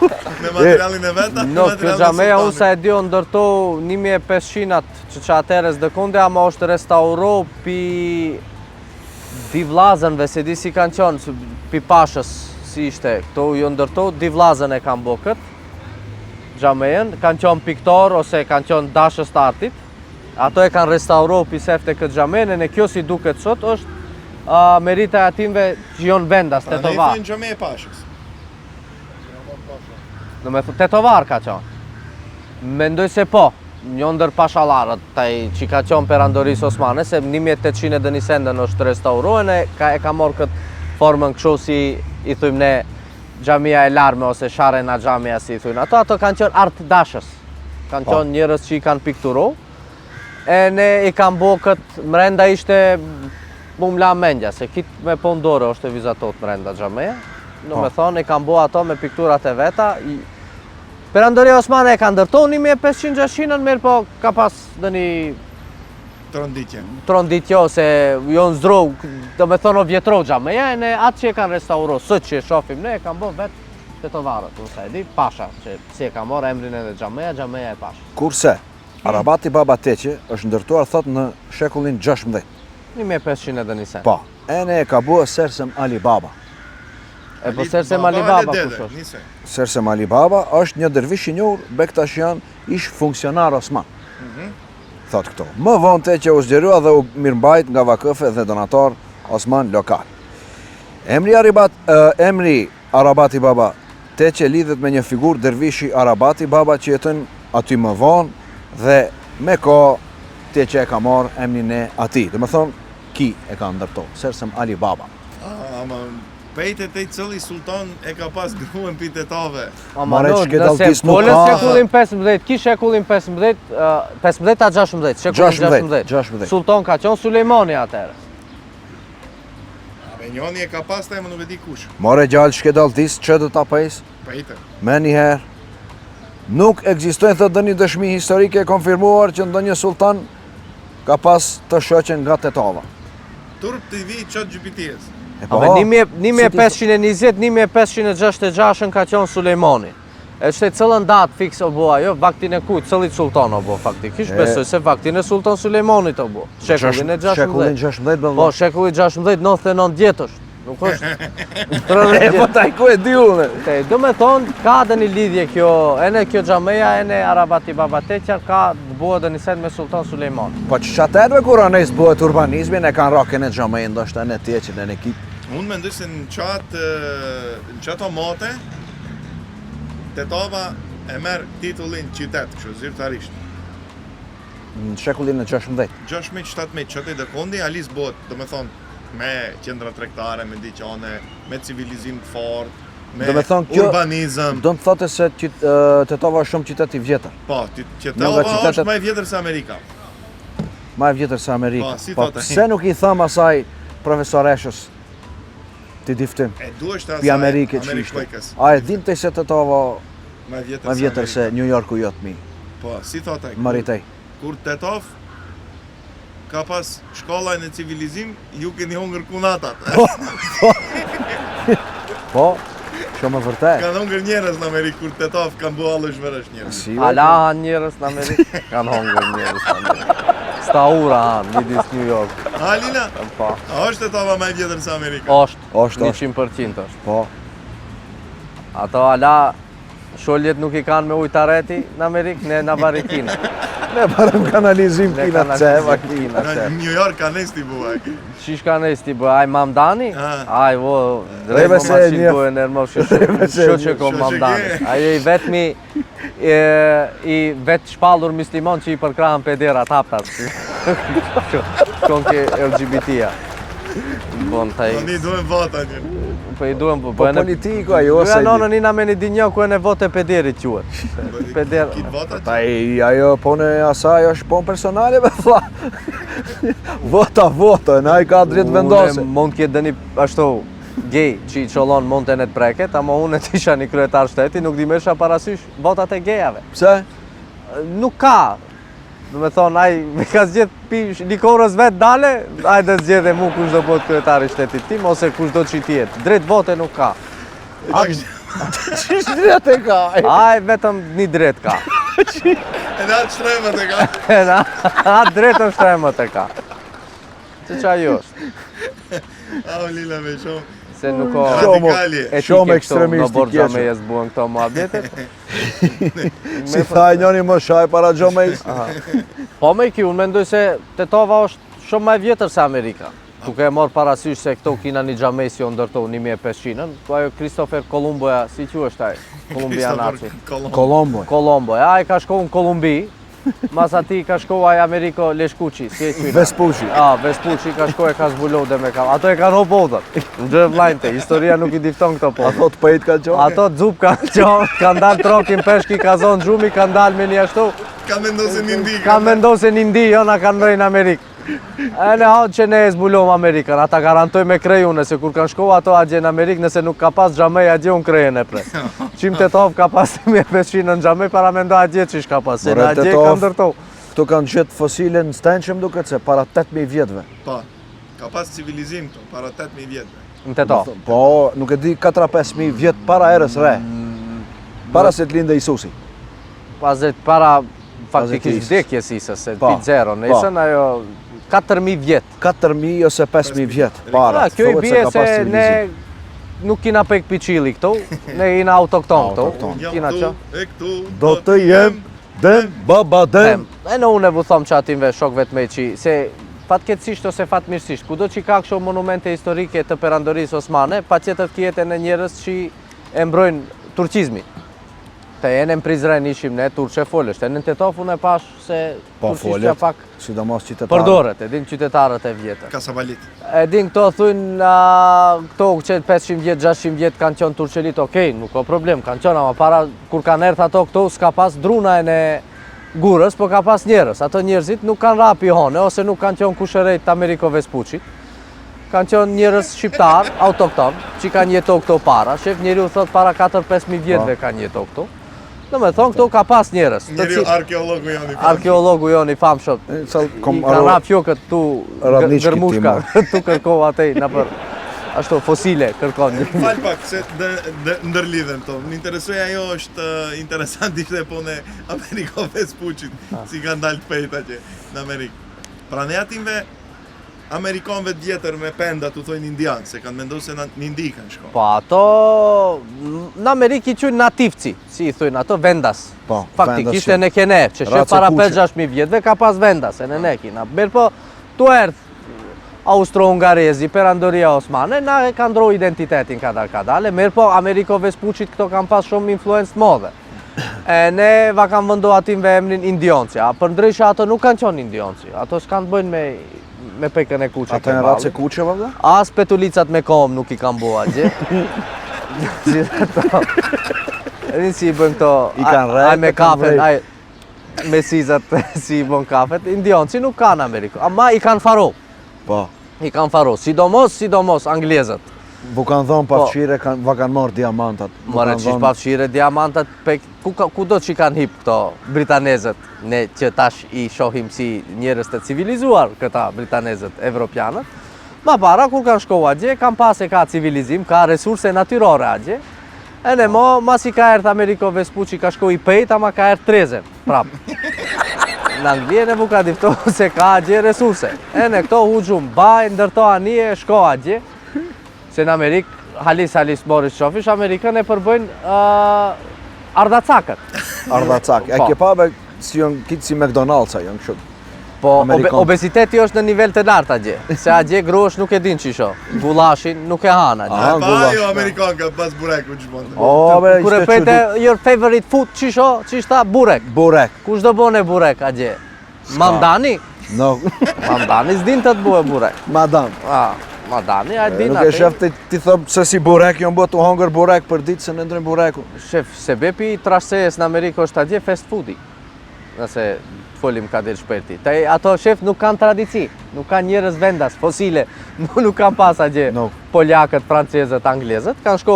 Me materialin e vetë? No, kjo Xhameja unë sa e dio ndërto 1500-at që atëres dhe kunde, ama është restauro pi di vlazënve, se di si kanë qenë, pi pashës, si ishte, këto ju ndërto, di vlazën e kanë bo këtë, Xhamejen, kanë qenë piktor ose kanë qenë dashës të artit, ato e kanë restauro pi sefte këtë Xhamejen, e kjo si duket sot është merita e atimve që jonë vendas, Tetovar. Pra ne i thujnë Xhamej e Pashës. Do me thë, Tetovar ka qenë. Mendoj se po, një ndër pashalarët, taj që ka qenë perandorisë Osmane, se 1800 është restaurohen e ka morë këtë formën kështu si i thujmë ne Xhamia e Larme ose Sharena Xhamia si i thujnë. Ato kanë qenë art dashës, kanë qenë njërës që i kanë pikturo, e ne i kanë bo këtë mrenda ishte bum la mendja, se kitë me pondore është e vizatot mrenda Xhamia, do me thonë i kanë bo ato me pikturat e veta. Perandoria Osmane e ka ndërto 1500-600, mirë po ka pas dhe një tronditje ose jo në zdro, do me thonë o vjetro Xhamia, e ne atë që e kanë restauro, sët që e shofim ne, e kanë bo vetë Tetovarët, unë sa e di, Pasha, që si e ka morë emrin edhe Xhamia e Pasha. Kurse, Arabati Babateqe është ndërtuar thot në shekullin 16. 1500 edhe një sen. Po, ene e ka bua Sersem Ali Baba. E po Sersem Ali Baba kush është? Nise. Sersem Ali Baba është një dervish i njohur, Bektashian, ish funksionar Osman. Thot këto. Më vonë te që u zgjerua dhe u mirëmbajt nga vakëfe dhe donator Osman lokal. Emri Arabati Baba te që lidhet me një figur dervishi Arabati Baba që jetën aty më vonë dhe me ko te që e ka marrë emrin e ati. Dhe më thonë, ki e ka ndërto, Sersem Ali Baba. Ama pejtet e cili sultan e ka pas gruën pi tetave. Mare që ke dalë disë nuk Polës ka... shekullin 15, ki shekullin 15, 15 a 16, shekullin 16. Sultan ka qenë Sulejmani atëherë. Me njoni e ka pas ta e më nuk e di kush. More gjallë që ke dalë disë që dhe ta pejsë, Pejtet. me njëherë, nuk ekzistojnë thë dëni dëshmi historike e konfirmuar që ndonjë sultan ka pas të shoqen nga tetava. Turp TV qëtë gjypitjes. Ave 1520, 1566 ka qenë Sulejmani. E shte cëllën datë fix o bo ajo, vaktin e kujt, cëllit sultan o bo faktikisht, besoj se vaktin e sultan Sulejmanit o bo. Shekullin e 16. Shekullin 16, Po, shekulli 16, 99 djetësh. Nuk është. E po taj ku e di unë. Do me thonë, ka dhe një lidhje kjo, ene kjo xhameja, ene Arabati Baba Teqja, ka të bëhet dhe një sen me sultan Sulejmani. Po që qaterve kur anejs bëhet urbanizmin, e kanë rokin e xhamejnë, ndoshta e Teqin, e Kip. Unë mendoj se në qato mote, tetava e merë titullin qytet, kështu zyrtarisht. Në shekullin e 16. 16-17 qëtë dhe kondi, alis bëhet, do me thonë, me qendra tregtare, me ndiqane, me civilizim të fortë, me urbanizëm. Do të thotë se Tetova është shumë qytet i vjetër. Po, Tetova është më e vjetër se Amerika. Më e vjetër se Amerika. Po, si po thotë. pse nuk i tham asaj profesoreshës ti diftim? E duhesh të Pi Amerike që ishte. A e dinte se Tetova më më vjetër se New Yorku jot mi? Po, si thotë. Maritej. Kur Tetov ka pas shkollajn e civilizim, ju keni hongër kunatat. Po, shumë e vërtet. Kanë hongër njerëz në Amerikë, kur Tetov kanë bu allë shvërësh njerëz. Ala han njerëz në Amerikë, kanë hongër njerëz në Amerikë. Staura han, midis New York. Alina, Po. a është Tetova më e vjetër se Amerika? Është, 100% është. Po. Ato ala sholjet nuk i kanë me ujtë areti në Amerikë, ne në Barikina. Ne barëm kanalizim kina ceva. Në New York ka nesti bua. Qish ka nesti bë, aj Mamdani? Aj, vo, Reve drejtë se më maqin një- bë e nërmo shoqe ko Mamdani. Ajo i vetmi, i vetë shpallur muslimon që i përkrahen pederat haptat. Shkon ke LGBT-a. Bon, taj, Oni duhen vota një. po i duhem, po Po politiku ajo Duja se... nonën ina me një dinjo ku e në vote pederit quhet. Peder... Kitë vota që? Ta i ajo pone asaj është pon personale me tha. Vota, në ai ka drejt vendose. Unë mund t'jetë dëni ashtu gej që i qollon mund të net preket, ama unë të isha një kryetar shteti, nuk di mesha parasysh votat e gejave. Pse? Nuk ka. Do me thonë, ai me ka zgjedh pi likorës vetë dale, ai dhe zgjedh e mu kush do bëhet kryetari shtetit tim, ose kush do që tjetë. Drejt vote nuk ka. Qish drejt e ka? Ai vetëm një drejt ka. E në atë shtremët e ka. Atë drejtën shtremët e ka. Që që ajo është. A u lila me shumë. Se nuk o Radikali. Shumë etike këto në ekstremistik borë jeshtë. gjamejes buën këto muhabetet. Si tha e njoni më shaj para gjomejs. Po me kjo, unë mendoj se Tetova është shumë më e vjetër se Amerika. Duke e morë parasysh se këto kina një xhamej si o ndërto 1500-ën, po ajo Christopher Columboja, si që është ai? Kolumbianaci. Kolombo. Kolomboja, ai ka shkohu në Kolumbi, mas ati ka shkohu ai Ameriko Leshkuqi, si e qyna. Vespucci. Vespucci ka shkohu e ka zbulov dhe me kam. Ato e kanë hopodhët. Në gjë vlajnëte, historia nuk i difton këto podhët. Ato të pëjt ka qonë. Ato dzup kanë qonë, kanë dalë trokin peshki, ka zonë gjumi, kanë dalë me një ashtu. Ka mendose një ndi. Kanë mendoj se një ndi, jo na kanë mrejnë Amerikë. E në hatë që ne e zbulom Amerikën, ata garantoj me krejune, se kur kanë shkohu ato agje në Amerikë, nëse nuk ka pas xhamej agje unë krejën e pre. Qim Tetov ka pas 1500 në xhamej, para mendo agje që shka pas, se në agje ka ndërtohu. Këtu kanë qëtë fosile në stenqëm duket se para 8000 vjetëve. Po, ka pas civilizim këto, para 8000 vjetëve. Në Tetov. Po, nuk e di 4-5000 vjetë para erës re. Para se të linde Isusi. Pas dhe para faktikisht Isës. vdekjes Isës, se Po, pi zero në po. Isën, ajo 4000 vjet. 4000 ose 5000 vjet para. Kjo i Thuhet bie ka se pas ne civilizim. nuk kina pek piqili këtu, ne jina autokton këtu. Autokton. Jam Kina që. këtu, e këtu, Do të jem dem baba dem. E në unë e vu thom që atimve shokve të meqi, se fatkeqësisht ose fatmirësisht, kudo që ka kështu monumente historike të perandorisë osmane, patjetër kjete në njerëz që e mbrojnë turqizmi. Te jene në Prizren ishim ne turqe folësht, e në Tetofun e pash se Po turqishtja folet, pak sidomos qytetarët. përdoret, e din qytetarët e vjetër. Kasabalit. E din këto thujnë, këto që 500 vjet, 600 vjet kanë qenë turqelit, okej, nuk ka problem, kanë qenë, ama para kur kanë erdhë ato këto s'ka pas druna e në gurës, po ka pas njerëz. Ato njerëzit nuk kanë rapi hone, ose nuk kanë qenë kushërejt të Ameriko Vespuqit. Kanë qenë njerëz shqiptar, autokton, që kanë jeto këto para. Shef njeriu thot para 4-5.000 vjetëve kanë jeto këto. Do me thonë, këto ka pas njerëz. Njëri arkeologu janë i Arkeologu jonë i famshëm. I kanë rap fjokët tu Radnički gërmushka, tu kërkova atej në për ashtu fosile kërkon. Fal pak se ndërlidhem to. Më interesoi ajo është interesant ishte po në Ameriko Vespuqit, si kanë dalë të pejt atje në Amerikë. Pra ne atimve Amerikanëve të vjetër me penda tu thojnë indianë, se kanë menduar se në Indi kanë shkuar. Po ato në Amerikë i quajnë nativci, si i thojnë ato vendas. Po, Faktikisht vendas e ne kene, që shef race para kuqe. 5-6.000 vjetëve ka pas vendas, e ne kina. Mirë po, tu erdh Austro-Ungarezi, perandoria osmane, na e kanë ndroj identitetin kadale, mirë po Ameriko Vespuqit këto kanë pas shumë influencë të modhe. E ne va kanë vëndo atimve emrin indionci, a për ndryshe ato nuk kanë qenë indionci, ato s'kanë të bëjnë me pekën e kuqe. Ato janë race kuqe valla? As petulicat me kom nuk i kanë bua gje. Si ato. Edhin si i bën këto, I kanë rejt, aj me e kanë kafet, vrejt. aj me sizat si i bën kafet. Indionci nuk kanë Amerikë, ama i kanë faro. Po. I kanë faro, sidomos anglezët. Bu kanë dhënë pafshire, va kanë marrë diamantat. More qish pafshire, diamantat, kudo që i kanë hip këto britanezët, ne që tash i shohim si njerëz të civilizuar këta britanezët evropianët. Ma para, kur kanë shkohu atje, kanë pas e ka civilizim, ka resurse natyrore atje. E ne mas i ka erdhë Ameriko Vespuqi, ka shkohu i pejt, ama ka erdhë trezen, prap. Në Angli e ne bu ka diftohu se ka atje resurse. E ne këto hujum, baj, ndërto anije, shko atje. Se në Amerikë, halis Boris Qofish, Amerikën e përbëjnë ardacakët. Ardacak. E ke pa be si janë kitë si McDonald's-a janë kështu. Po Amerikan. obesiteti është në nivel të lartë atje. Se atje grosh nuk e din qisho. Gulashin nuk e han atje. Aha, Pa gullash. ajo Amerikan ka pas bureku çmon. O, be, Kur e ishte pete çudit. your favorite food qisho, qishta burek. Burek. Kush do bone burek atje? Mandani? No, Mandani s'din të bue burek. madam. Mandani a din Nuk e atë. shef ti thot se si burek janë bë tu hongër burek për ditë se ne ndrojmë bureku. Shef, sebepi i trashëses në Amerikë është atje fast foodi. Nëse folim ka del shperti. Ato shef nuk kanë tradici, nuk kanë njerëz vendas, fosile, nuk kanë pas atje No. poljakët, francezët, anglezët, kanë shko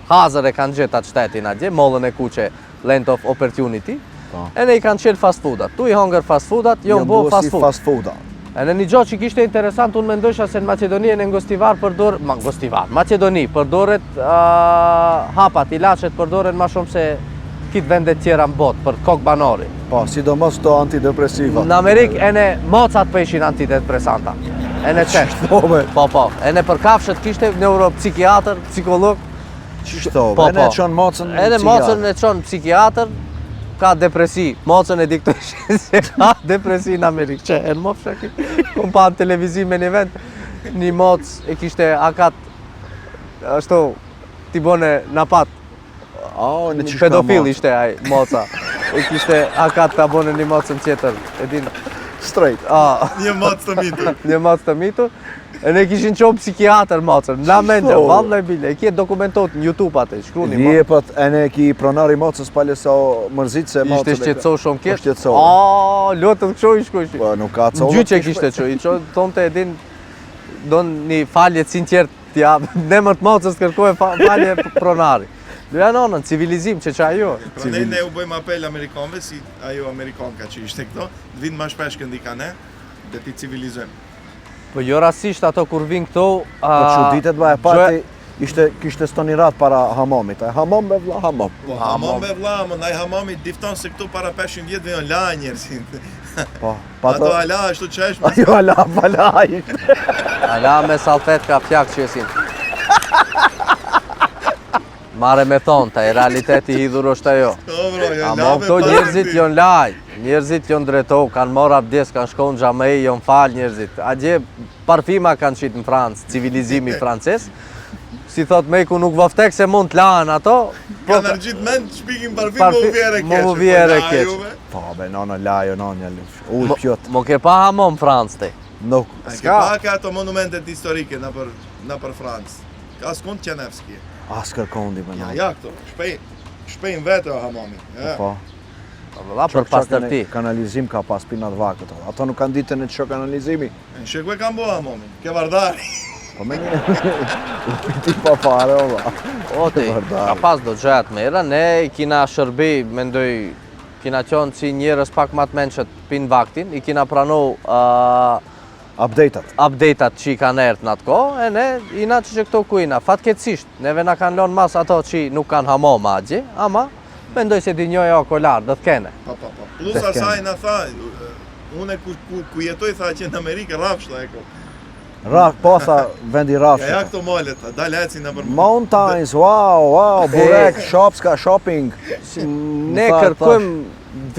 hazër e kanë gjetë atë shtetin atje, mollën e kuqe, land of opportunity, Po. e ne i kanë qelë fast foodat. Tu i hongër fast foodat, jo Janë bo bë fast si food. fast food. E në një gjotë që kishte interesant, unë mendojsha se në Macedoni e në ngostivar përdor... Macedoni përdoret hapat, ilacet përdoren ma shumë se kitë vendet tjera në botë, për kokë banori. Po, sidomos to antidepresiva. Në Amerikë e në mocat për ishin antidepresanta. E në qeshtë. Po, be. Po. E në për kafshët kishte neuropsikiatër, psikolog. Qishto, Po, be, ne po. çon mocën. E në mocën e qonë psikiatër, ka depresi. Mocën e diktoj se ka depresi në Amerikë. Që e në mofë shaki? Unë pa në televizim me një vend, një mocë e kishte akat, ashtu, ti bone në pat. Oh, në Një çishka. pedofil ishte aj moca. E kishte akat ta bone një mocën tjetër. E din, Straight. Një mocë të mitur. një mocë të mitur. E ne kishin qonë psikiatër mocën. Na mendja, valla e bile. E kje dokumentot në YouTube atë, shkruni ma. Je pat e ne ki pronari mocës pale sa mërzit se mocën. Ishte shqetëso shumë kjetë. Po shqetëso. Lotët kësho i shkojshi. Po nuk ka Në collo. gjyqe kishte që, i që tonë të edin, do një falje sinqert t'ja, ne më të mocës kërkoj falje pronari. Do janë onën, civilizim që ajo. Pra ne u bëjmë apel Amerikanëve, si ajo Amerikanka që ishte këto, të vinë ma shpesh këndika ne, dhe ti civilizojmë. Po jo rasisht ato kur vinë këto... Po çuditet ba e pati kishte stonirat para hamamit. Hamam me vlla, hamam. Po, hamam me vlla, më ndaj hamamit difton se këtu para 500 vjetëve janë la njerëzit. Po, Ato ala ashtu çeshme. Ajo ala ishte. Ala me salfet ka pjak që jesin. Mare me thonë, ta e realiteti hidhur është ajo. Po bro, janë Amo la me këto parë njerëzit ti. janë laj, njerëzit janë drejtohu, kanë marrë abdes, kanë shkonë në Xhamej, janë falë njerëzit. Agje parfima kanë qitë në Francë, civilizimi francez. Si thot Mejku nuk voftek se mund të lanë ato. Kanë argjit mend shpikin parfim më vjerë keq. Më vjerë keq. Po, be nona lajo, nonja lush. Uj, pjot. Mo ke pa hamon Francë te. Nuk. Ke pa ka ato monumentet historike në për Francë. Ka s'kon Qenevski. As kërkondi me nona. Ja këto, shpejn vete o hamami. Po. Valla për pastërti. Kanalizim ka pas pinat vakët. Ato nuk kanë ditën e të shok kanalizimi. Shekve kam bo hamami, ke vardari. Po me një. Ti pa fare, ova. O ti, ka pas do gjat mera, ne i kina shërbi, mendoj, kina qonë si njerës pak ma të menqët pin vaktin, i kina pranu update-at që i kanë ertë në atë ko, e ne ina që këto ku ina. Fatkeqësisht, neve na kanë lonë mas ato që nuk kanë hamo ma agje, ama mendoj se di njoj okolar, dhe t'kene. Po. Plus asaj na tha, une ku jetoj tha që në Amerikë rafshta e ko. Po tha vendi rafshta. Ja këto malet, dal eci në për Mountains, wow, burek, shopping. Ne kërkojmë,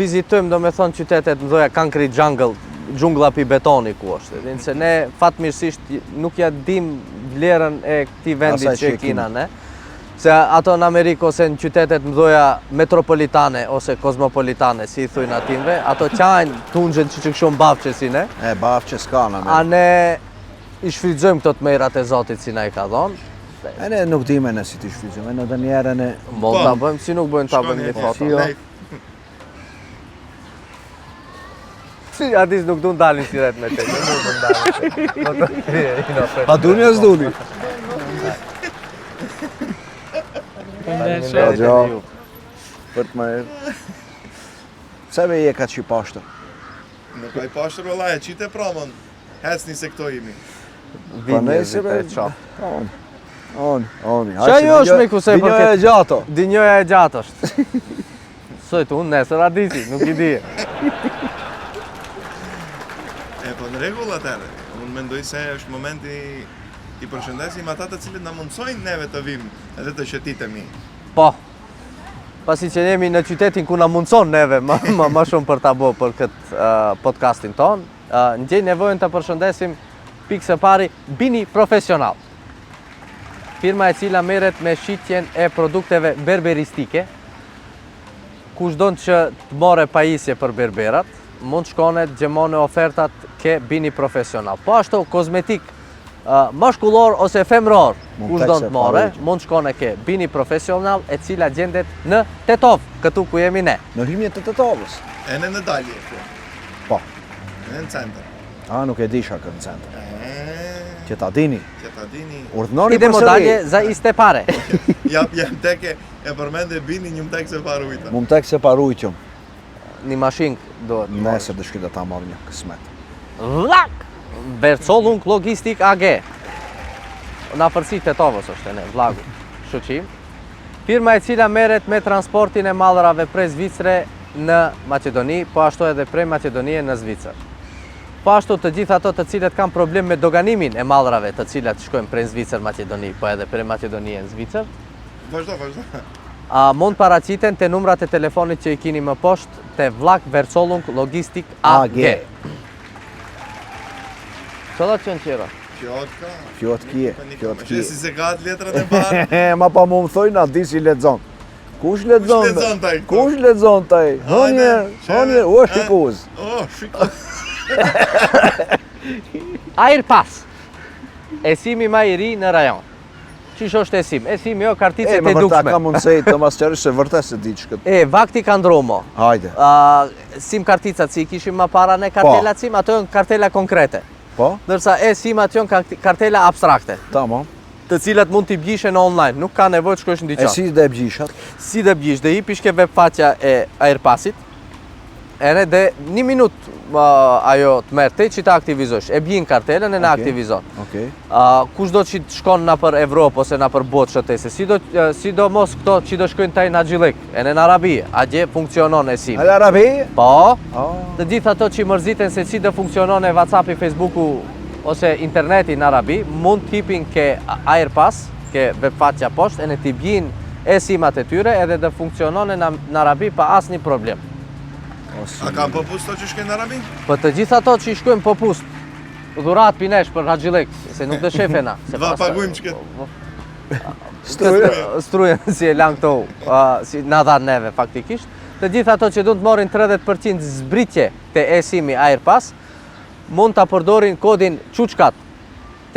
vizitojmë do me thonë qytetet mdoja Concrete Jungle, gjungla pi betoni ku është. Din se ne fatmirësisht nuk ja dim vlerën e këtij vendi që kina ne. Se ato në Amerikë ose në qytetet mdoja metropolitane ose kozmopolitane, si i thujnë atinve, ato qajnë tunxhen që këshon bafqe si ne. Bafqe s'ka në A ne i shfrytëzojmë këto të merat e Zotit si na i ka dhonë. E ne nuk dime ne si t'i shfrytëzojmë, në dhe njerë ne... Mboll ta bëjmë, si nuk bëjmë ta bëjmë një foto. Si atis nuk du ndalin si ret me te, nuk du ndalin. A duni o s'duni? Gjo, për të më erë. Pse me je ka që i pashtër? Nuk ka i pashtër vëllaj, e qite pramën, hecni se këto imi. Vinjë e qap. Oni. Qa jo është me kusej për Dinjoja e gjato. Dinjoja e gjatë është. Sojtë unë nesër adisi, nuk i dije. Po në regull atëre, unë mendoj se është momenti i përshëndesim ata të cilët na mundsojnë neve të vim edhe të shëtitemi. Po, pasi që jemi në qytetin ku na mundson neve ma shumë për ta bo për këtë podcastin ton, ndjej nevojën të përshëndesim pikë së pari Bini Profesional. Firma e cila merret me shitjen e produkteve berberistike, kush don që të more pajisje për berberat, mund shkone të gjemone ofertat ke Bini Profesional. Po ashtu kozmetik mashkullor ose femror, kush do të more, mund shkone ke Bini Profesional e cila gjendet në Tetov, këtu ku jemi ne. Në hymje të Tetovës? E në dalje, Po. e në centër. A, nuk e disha këtë në centër. Që ta dini. Që ta dini. Urdhnoni Idemo përsëri. dalje za iste pare. Jam teke, e përmende Bini njëm tek se parujta. Mum tek se parujtjum. Një mashin duhet. Nesër dhe shkita ta marrë një kësmet. Vlak! Vercolung Logistik AG. Në afërsi Tetovës është e ne, vlagu, shoqim. Firma e cila merret me transportin e mallrave prej Zvicre në Maqedoni, po ashtu edhe prej Maqedonie në Zvicër. Po ashtu të gjithë ato të cilët kanë problem me doganimin e mallrave të cilat shkojnë prej Zvicër Maqedoni, po edhe prej Maqedonie në Zvicër. Vazhdo. Mund paraqiten te numrat e telefonit që i kini më poshtë te Vlak Vercolung Logistik AG. Çfarë që qera? Fjot kje. Si se ka atë letrën e parë. Ma pa mu më thoi na di si lexon. Kush lexon? taj? Kush lexon taj? Honje, o shikuz. Shikuz. Airpass. Esimi ma i ri në rajon. Qish është esim? Esimi jo kartice të dukshme. Ka mundësej të mas qërësh se vërtet se di që këtë. Vakti ka ndromo. Hajde. Sim karticat si i kishim ma para ne kartelat sim, ato janë kartela konkrete. Po? Ndërsa e-simat janë kartela abstrakte. Tamam. Të cilat mund t'i bgjishen online, nuk ka nevojë të shkosh në dyqan. E si dhe bgjishat? Si dhe bgjish, dhe hipish ke webfaqja e Airpassit, ene dhe 1 minutë ajo të merr ti që ta aktivizosh. E bjen kartelën e na aktivizon. Okej. Kushdo që shkon na për Evropë ose na për botë shëtese, sidomos këto që do shkojnë taj në Gjilek, e në Arabi, atje funksionon e SIM. Al Arabi? Po, të gjithë ato që mërziten se si do funksionon e WhatsApp-i, Facebooku ose interneti në Arabi, mund t'hipin ke Airpass, ke webfaqja poshtë, e në t'i bjin e SIM-at e tyre edhe dhe funksionon e në Arabi pa asnjë problem. A kam popus to që shkojnë në Arabi? Për të gjithë ato që i shkojnë popust, dhurat pinesh për Haxhilek, se nuk të shefena. Va pagujmë që këtë. Strujen si e lan këto, si na dhan neve faktikisht. Të gjithë ato që duhet të marrin 30% zbritje te eSIM-i Airpass, mund ta përdorin kodin Çuçkat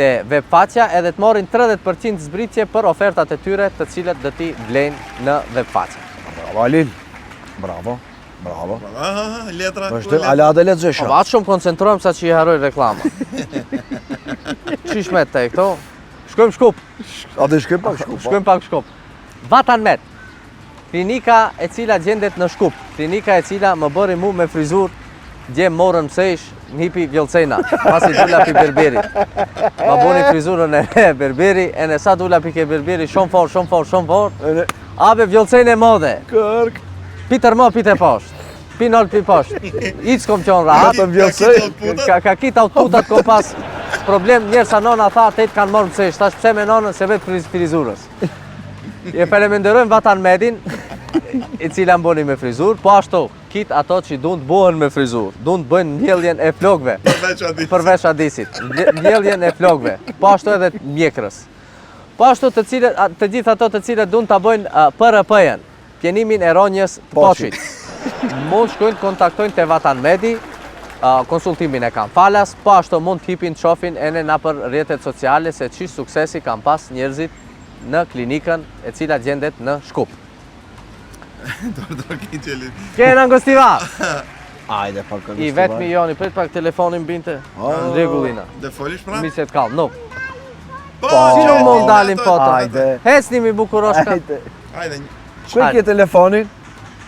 te webfaqja edhe të marrin 30% zbritje për ofertat e tyre të cilat do t'i blejnë në webfaqe. Bravo Alil. Bravo. Bravo. Letra. Vazhdim, ala dhe lexosh. Po atë shumë koncentrohem sa që i haroj reklama. Qish me te këto? Shkojmë Shkup. A dhe shkojmë pak Shkup? Shkojmë pak Shkup. Vatanmet. Klinika e cila gjendet në Shkup. Klinika e cila më bëri mu me frizur dje morën mësejsh në hipi vjellcena. Pasi dula pi berberi. Ma boni frizurën e berberi, e në sa dula pi ke berberi shumë fort. Abe vjellcene modhe. Kërk. Peter më pite poshtë. Pinol pi poshtë. Iç kom qenë rahat. Ka kit outputat kom pas problem njerë sa nona tha atet kanë marrë mësesh. Tash pse me nonën se vetë frizurës. Je faleminderojmë Vatanmetin, e cila mboni me frizur, po ashtu kit ato që duan të bëhen me frizur, duan të bëjnë mbjelljen e flokëve. Përveç Adisit. Mbjelljen e flokëve. Po ashtu edhe mjekrës. Po ashtu të gjithë ato të cilët duan ta bëjnë PRP-jen. Pjenimin e ronjës të poçit. Mund shkojnë të kontaktojnë te Vatanmedi, konsultimin e kanë falas, po ashtu mund të hipin të shohin ene na për rrjetet sociale se çish suksesi kanë pas njerëzit në klinikën e cila gjendet në Shkup. Kena Gostivar. Ajde pak Gostivar. I vetmi joni, prit pak telefonin binte. Në rregullina. Dhe folish pra? Miset kallë, nuk. Po, Si nuk mund dalin foto? Ajde. Hecni mi bukuroshka. Ajde. Ku ke telefonin?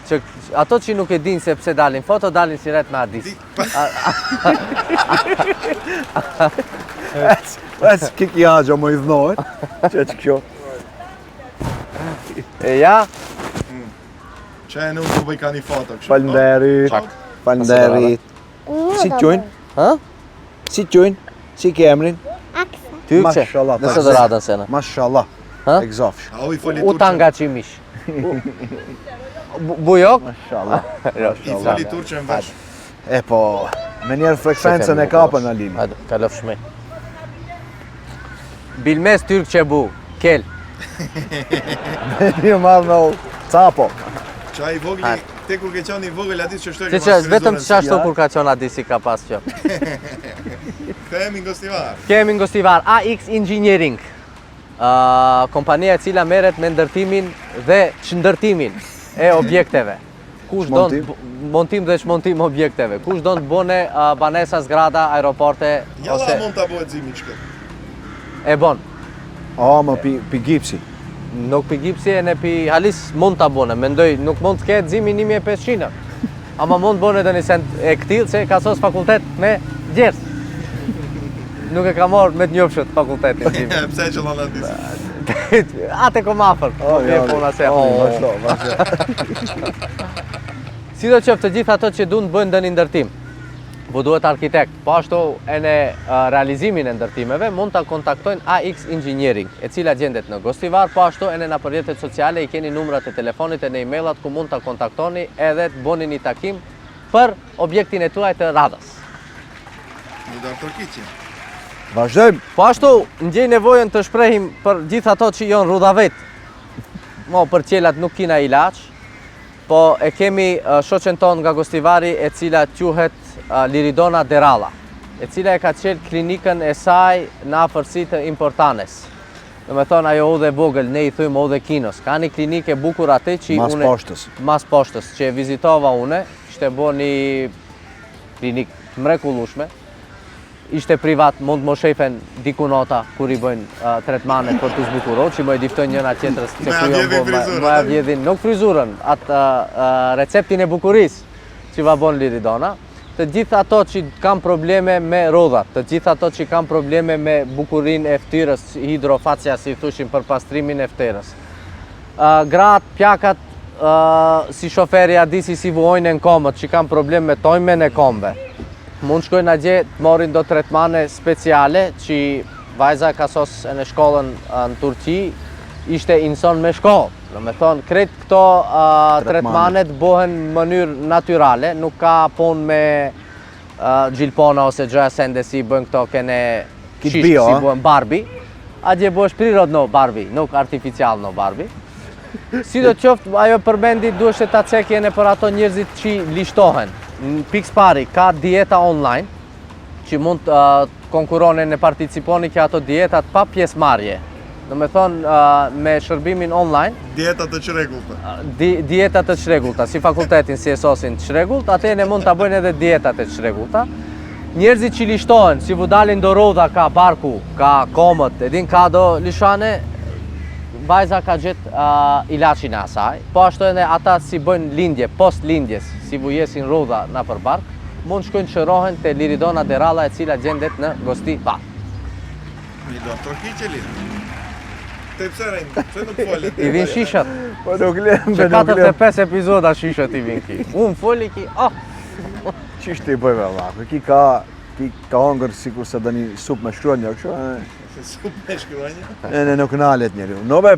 Që ato që nuk e din se pse dalin foto, dalin si ret me Adis. Ec kik jaġa më i dhnojt. Që kjo. E ja, Që e nuk të bëj ka një foto kështu. Falenderit. Falenderit. Si t'qojnë? ha? Si t'qojnë? Si ke emrin? Tykçe. Mashallah, Nëse tak. do radën sena. Mashallah. Ha? Egzafsh. A u i foli U turqe. tanga qimish. Bujok? Mashallah. I foli turqe në vesh. E po, me njerë frekvencën e kapën Alin. Hajde, kalof shme. Bilmes tyrk që bu, kel. Një marrë me u capo. Qa i vogli, te kur ke qenë i vogël Adis që shtoj Që që vetëm që ashtu kur ka qenë Adisi ka pas që. Kthehemi në Gostivar. Kemi në Gostivar, AX Engineering. Kompania e cila merret me ndërtimin dhe çndërtimin e objekteve. Kush don montim dhe çmontim objekteve. Kush don të bëne banesa, zgrada, aeroporte Jalla ose mund ta bëhet zimi çka. e bon. A, më pi gipsi. Nuk pi gipsi e ne pi halis mund ta bëne. Mendoj nuk mund të ketë zimi 1500. Ama mund bëne dhe një sent e këtil se ka sos fakultet me gjerës. Nuk e ka marrë me të njofshët fakultetin zimi. Pse që lënë Adis? Ate kom afër. Puna se. Sido qoftë të gjithë ato që duan të bëjnë ndonjë ndërtim, po duhet arkitekt. Po ashtu e në realizimin e ndërtimeve mund ta kontaktojnë AX Engineering, e cila gjendet në Gostivar, po ashtu e në përrjetet sociale i keni numrat e telefonit e në emailat ku mund ta kontaktoni edhe të bëni një takim për objektin e tuaj të radhës. Në doktor Kiçi. Vazhdojmë. Po ashtu, ndjej nevojën të shprehim për gjithë ato që janë rudhavet. Mo, për qelat nuk kina ilaç, po e kemi shoqen tonë nga Gostivari e cila quhet Liridona Deralla, e cila e ka qelë klinikën e saj në afërsi të Importanes. Do me thonë ajo udhe vogël, ne i thujmë udhe Kinos. Ka një klinikë e bukur atë që Mas poshtës. Mas poshtës, që e vizitova une, ishte bo një klinikë të mrekullueshme. Ishte privat, mund më shefen diku nota kur i bëjnë tretmanet për të zbukurot, që më i diftojnë njëna tjetrës që ku vjedhin frizurën. më vjedhin, nuk frizurën, atë receptin e bukurisë. që va bon Liridona, të gjithë ato që kanë probleme me rodhat, të gjithë ato që kanë probleme me bukurinë e ftyrës, hidrofacia si thushin për pastrimin e ftyrës. Gratë, pjakat, si shoferi Adisi si vuojnë në komët që kanë probleme me tojmen e komëve. Mund shkojnë a gje të morin do tretmane speciale që vajza ka sos në shkollën në Turqi ishte inson me shkollë. Në me thonë, kretë këto tretmanet bëhen në mënyrë naturale, nuk ka pun me gjilpona ose gjëja sende si bëhen këto kene shishë bio, si bëhen Barbie. A gje bëhesh prirod no Barbie, nuk artificial no Barbie. Si do qoftë, ajo përmendi duhet ta cekjene për ato njerëzit që lishtohen. Në pikës pari, ka dieta online, që mund të konkurone në participoni kja ato dietat pa pjesëmarrje. Në me thonë, me shërbimin online, Dieta të çrregullta. dietat të çrregullta, si fakultetin, si esosin të çrregullt, atëne mund ta bëjnë edhe dietat e çrregullta. Njerëzit që lishtohen, si vu dalin do rodha, ka barku, ka komët, edin ka do lishane, vajza ka gjetë ilaçin e asaj, po ashtu edhe ata si bëjnë lindje, post lindjes, si vu jesin rodha në për bark, mund shkojnë shërohen të Liridona Deralla e cila gjendet në Gosti Pa. Mi doktor Kiqeli. Te pse rejnë, pse nuk folën? I vin shishat, Po nuk lem, që 45 epizoda shishat i vin ki. Unë foli ki, Qishtë ti bëjve vako, ki ka hongër sikur se dëni sup me shkronja, kështu, Sup me shkronja. e nuk nalet njeri. Nobe,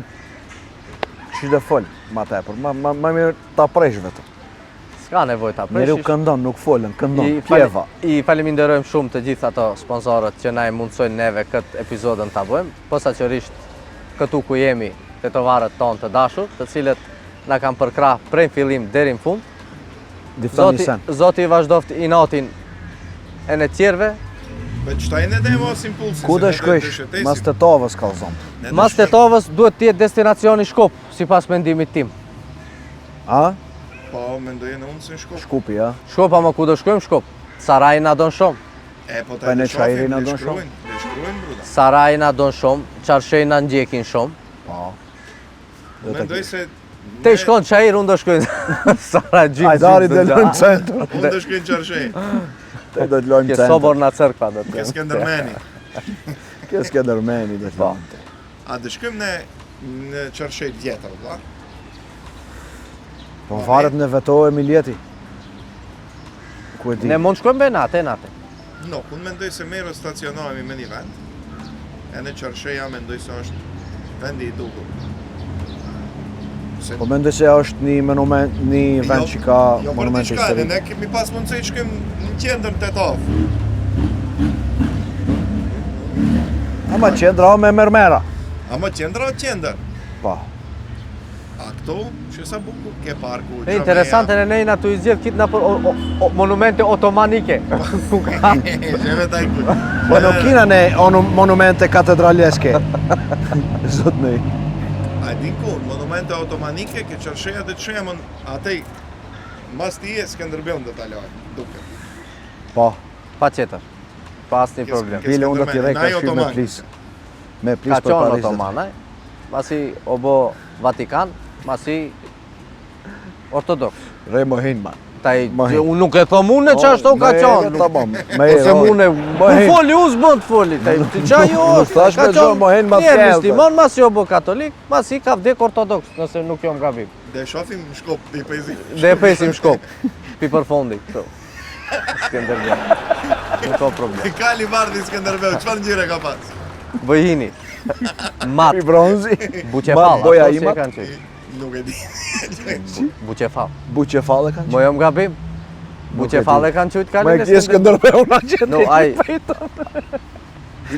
qishtë dhe fol, ma tepër, ma mirë ta presh vetëm. s'ka nevoj ta Njeri u preshish. këndon, nuk folën, këndon, pjeva. I faleminderojmë shumë të gjithë ato sponsorët që na e mundsojnë neve këtë epizodën ta bëjmë, posaçërisht këtu ku jemi te tovarët tonë të dashur, të cilët na kanë përkrah prej fillim deri në fund. Diftoni sen. Zoti i vazhdoft inatin e në tjerve. Po çtajnë edhe mos impulsin. Ku do shkojsh? Mas të tovës kallzon. Mas Tetovës duhet të jetë destinacioni Shkup, sipas mendimit tim. A? Po, mendoj në unë se Shkup. Shkupi, ja? Shkup ama ku do shkojmë Shkup? Saraji na don shumë. E, po Pa në Çajri na don shumë. Le shkruajnë, bruda. Saraji na don shumë, Çarshej na ndjekin shumë. Po. Mendoj se... Te shkon Çajir, unë do shkoj Saraj gjim. Ajdari dhe lënë centru. Unë do shkojnë Çarshej. Te do të lojmë Ke centru. sobor na cërkva do të. Ke Skëndermeni. Kes ke dërmeni dhe të Po. lojmë. A do shkojmë në Çarshej vjetër, valla? Po varet në vetohemi ljeti. Ku e di? Ne mund shkojmë be natë. No, unë mendoj se merë stacionohemi me një vend. E në Çarsheja mendoj se është vendi i duhur. Se Po mendoj se është një monument, një vend që ka monument historik. historik. Ne kemi pas mundësi të shkojmë në qendër Tetov. Ama qendra me mermera. Ama qendra o qendër. Po. A këto, që sa bukur ke parku, E interesante në nejna tu i zjedh kitë na për monumente otomanike. Sheve taj ku. Po nuk kina ne monumente katedraleske. Zot nej. A di ku, monumente otomanike, ke Çarsheja dhe të shemën, atej, mas ti e Skënderbeu dhe ta lojë, duke. Po. Pa qeter. Pa asnjë problem. Bile unë do t'i rej ka Naj shky me otoman. plis. Me Ka plis për qonë Parizet. otoman, masi o bo Vatikan, masi ortodoks. Remo Hinman. Taj, Mohin. unë nuk e thom unë që ashtu ka qonë. Tamam. Ose mune, Mohin. u foli, u s'bën të foli, taj, të qa jo Nuk thash me gjo, mohin ma njerë t'kellë, muslimon, mas jo bo katolik, mas i ka vdek ortodoks, nëse nuk jom gabim. Dhe shofim në Shkup, dhe i pejzi. Dhe e pesim Shkup, pi për fundi, këtu. Skënderbeu. Nuk ka problem. Kali Vardi Skënderbeu, çfarë ngjyre ka pas? Vëjini, mat, I bronzi. buqefall, Boja ato si e imat? kanë qenë. Nuk e di. Buqefall. Buqefalle kanë Mo jom gabim? Buqefall e kanë qujtë Me kalin e kje Skënderbeu na qenë. No, ai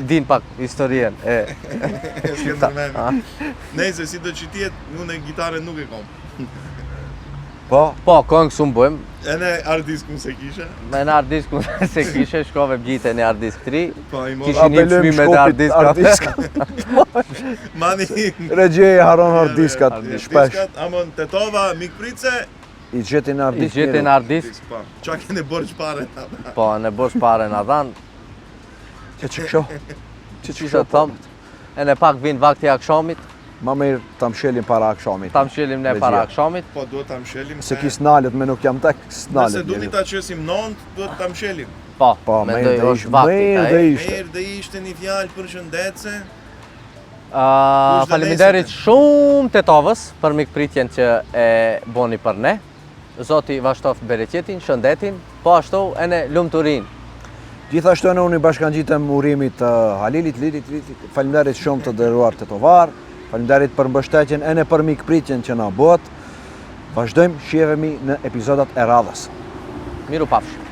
din pak historien e Skëndermeni. Nëse si do që tjetë, unë gitaren nuk e kom. Po. po këngë su bëjmë. E ne ardiskun se kishe. Me në ardisk se kishe shkove bgjite në ardisk 3. Po, i mora. Kishin një çmime të ardisk. Mani. Regjeje haron ardiskat, shpesh. Amon Tetova, mikprice. I gjetin I ardisk. gjete në ardisk, Po, qa kene borç pare. po në bosh pare në dhanë, Që kësho? Që që të thëmë, e në pak vinë vakti akşamit, Ma mirë ta mshelim para akşamit. Ta mshelim ne Me para gjë. akşamit. Po duhet ta mshelim Se ki snalet me nuk jam tek snalet. Nëse duni ta qesim 9, duhet ta mshelim. Po, Po, mendoj mirë dhe është ishte. vakti. Mirë ai. dhe ishte. Mirë dhe ishte një fjalë përshëndetse. Faleminderit shumë Tetovës për mikpritjen që e boni për ne. Zoti vazhtoft bereqetin, shëndetin, po ashtu e në lumturinë. Gjithashtu në unë i bashkangjitem urimit të Halilit, Lilit. Faleminderit shumë të nderuar tetovar. Faleminderit për mbështetjen e në për mikpritjen që na bëhet. Vazhdojmë, shihemi në epizodat e radhës. Miru pafshim.